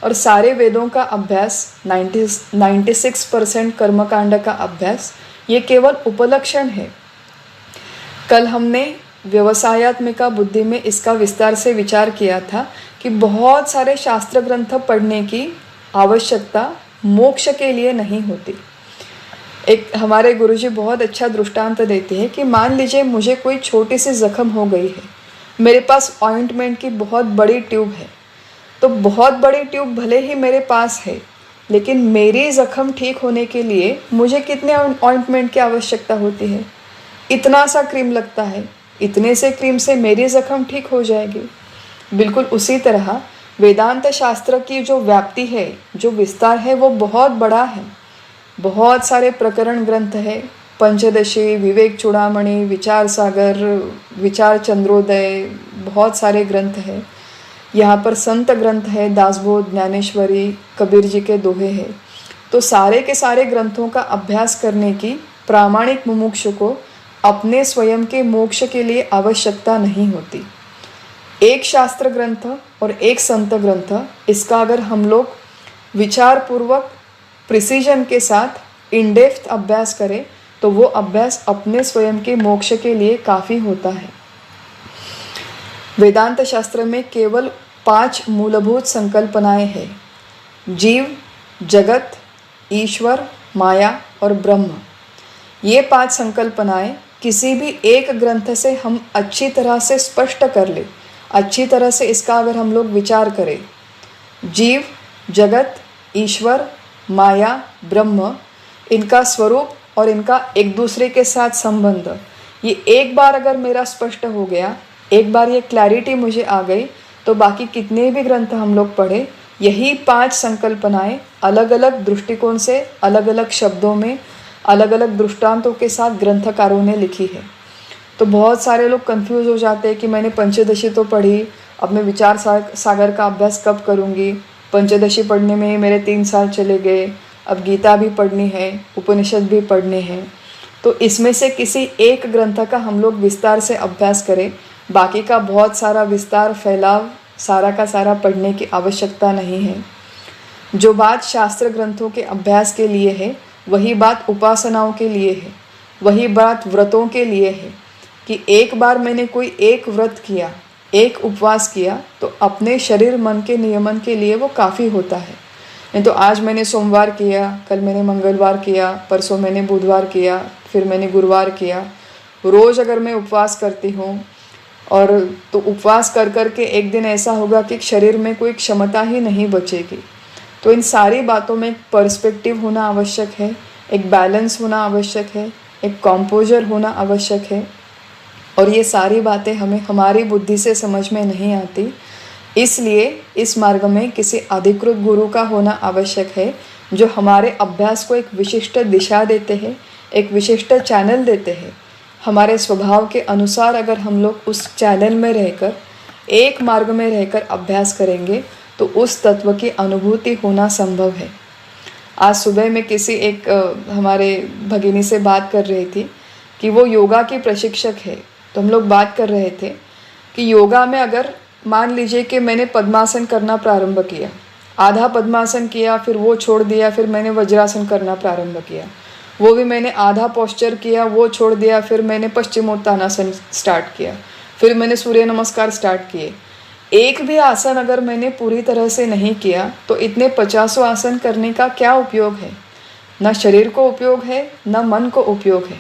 और सारे वेदों का अभ्यास 96% कर्मकांड का अभ्यास ये केवल उपलक्षण है। कल हमने व्यवसायत्मिका बुद्धि में इसका विस्तार से विचार किया था कि बहुत सारे शास्त्र ग्रंथ पढ़ने की आवश्यकता मोक्ष के लिए नहीं होती। एक हमारे गुरुजी बहुत अच्छा दृष्टांत देते हैं कि मान लीजिए मुझे कोई छोटी सी जख्म हो गई है, मेरे पास ऑइंटमेंट की बहुत बड़ी ट्यूब है, तो बहुत बड़ी ट्यूब भले ही मेरे पास है, लेकिन मेरी जख्म ठीक होने के लिए मुझे कितने ऑइंटमेंट की आवश्यकता होती है? इतना सा क्रीम लगता है, इतने से क्रीम से मेरी जख्म ठीक हो जाएगी। बिल्कुल उसी तरह वेदांत शास्त्र की जो व्याप्ति है, जो विस्तार है, वो बहुत बड़ा है। बहुत सारे प्रकरण ग्रंथ है, पंचदशी, विवेक चूड़ामणि, विचार सागर, विचार चंद्रोदय, बहुत सारे ग्रंथ है। यहाँ पर संत ग्रंथ है, दासबोध, ज्ञानेश्वरी, कबीर जी के दोहे हैं। तो सारे के सारे ग्रंथों का अभ्यास करने की प्रामाणिक मुमुक्षु को अपने स्वयं के मोक्ष के लिए आवश्यकता नहीं होती। एक शास्त्र ग्रंथ और एक संत ग्रंथ, इसका अगर हम लोग विचार पूर्वक प्रिसीजन के साथ इन डेप्थ अभ्यास करें तो वो अभ्यास अपने स्वयं के मोक्ष के लिए काफ़ी होता है। वेदांत शास्त्र में केवल 5 मूलभूत संकल्पनाएं हैं: जीव, जगत, ईश्वर, माया और ब्रह्म। ये 5 संकल्पनाएं किसी भी एक ग्रंथ से हम अच्छी तरह से स्पष्ट कर ले, अच्छी तरह से इसका अगर हम लोग विचार करें, जीव, जगत, ईश्वर, माया, ब्रह्म, इनका स्वरूप और इनका एक दूसरे के साथ संबंध, ये एक बार अगर मेरा स्पष्ट हो गया, एक बार ये क्लैरिटी मुझे आ गई, तो बाकी कितने भी ग्रंथ हम लोग पढ़े, यही 5 संकल्पनाएं अलग अलग दृष्टिकोण से, अलग अलग शब्दों में, अलग अलग दृष्टांतों के साथ ग्रंथकारों ने लिखी है। तो बहुत सारे लोग कंफ्यूज हो जाते हैं कि मैंने पंचदशी तो पढ़ी, अब मैं विचार सागर का अभ्यास कब करूँगी? पंचदशी पढ़ने में मेरे 3 साल चले गए, अब गीता भी पढ़नी है, उपनिषद भी पढ़ने हैं। तो इसमें से किसी एक ग्रंथ का हम लोग विस्तार से अभ्यास करें, बाकी का बहुत सारा विस्तार, फैलाव, सारा का सारा पढ़ने की आवश्यकता नहीं है। जो बात शास्त्र ग्रंथों के अभ्यास के लिए है, वही बात उपासनाओं के लिए है, वही बात व्रतों के लिए है कि एक बार मैंने कोई एक व्रत किया, एक उपवास किया, तो अपने शरीर मन के नियमन के लिए वो काफ़ी होता है। नहीं तो आज मैंने सोमवार किया, कल मैंने मंगलवार किया, परसों मैंने बुधवार किया, फिर मैंने गुरुवार किया। रोज़ अगर मैं उपवास करती हूँ और तो उपवास कर कर के एक दिन ऐसा होगा कि शरीर में कोई क्षमता ही नहीं बचेगी। तो इन सारी बातों में एक पर्सपेक्टिव होना आवश्यक है, एक बैलेंस होना आवश्यक है, एक कॉम्पोजर होना आवश्यक है। और ये सारी बातें हमें हमारी बुद्धि से समझ में नहीं आती, इसलिए इस मार्ग में किसी अधिकृत गुरु का होना आवश्यक है, जो हमारे अभ्यास को एक विशिष्ट दिशा देते हैं, एक विशिष्ट चैनल देते हैं। हमारे स्वभाव के अनुसार अगर हम लोग उस चैनल में रहकर, एक मार्ग में रहकर अभ्यास करेंगे, तो उस तत्व की अनुभूति होना संभव है। आज सुबह मैं किसी एक हमारे भगिनी से बात कर रही थी कि वो योगा की प्रशिक्षक है। तो हम लोग बात कर रहे थे कि योगा में अगर मान लीजिए कि मैंने पद्मासन करना प्रारंभ किया, आधा पद्मासन किया, फिर वो छोड़ दिया, फिर मैंने वज्रासन करना प्रारंभ किया, वो भी मैंने आधा पोस्चर किया, वो छोड़ दिया, फिर मैंने पश्चिमोत्तानासन स्टार्ट किया, फिर मैंने सूर्य नमस्कार स्टार्ट किए। एक भी आसन अगर मैंने पूरी तरह से नहीं किया, तो इतने 50 आसन करने का क्या उपयोग है? न शरीर को उपयोग है, न मन को उपयोग है।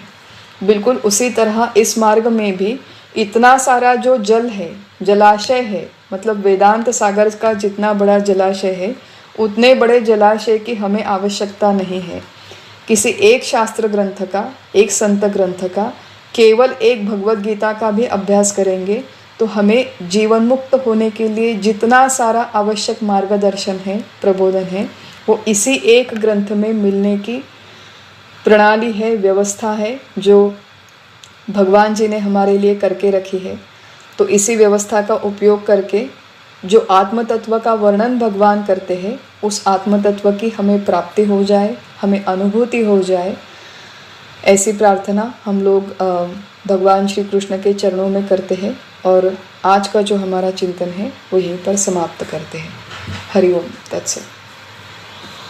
बिल्कुल उसी तरह इस मार्ग में भी इतना सारा जो जल है, जलाशय है, मतलब वेदांत सागर का जितना बड़ा जलाशय है, उतने बड़े जलाशय की हमें आवश्यकता नहीं है। किसी एक शास्त्र ग्रंथ का, एक संत ग्रंथ का, केवल एक भगवत गीता का भी अभ्यास करेंगे तो हमें जीवन मुक्त होने के लिए जितना सारा आवश्यक मार्गदर्शन है, प्रबोधन है, वो इसी एक ग्रंथ में मिलने की प्रणाली है, व्यवस्था है, जो भगवान जी ने हमारे लिए करके रखी है। तो इसी व्यवस्था का उपयोग करके जो आत्म तत्व का वर्णन भगवान करते हैं, उस आत्म तत्व की हमें प्राप्ति हो जाए, हमें अनुभूति हो जाए, ऐसी प्रार्थना हम लोग भगवान श्री कृष्ण के चरणों में करते हैं। और आज का जो हमारा चिंतन है वो यहीं पर समाप्त करते हैं। Hariom, that's it.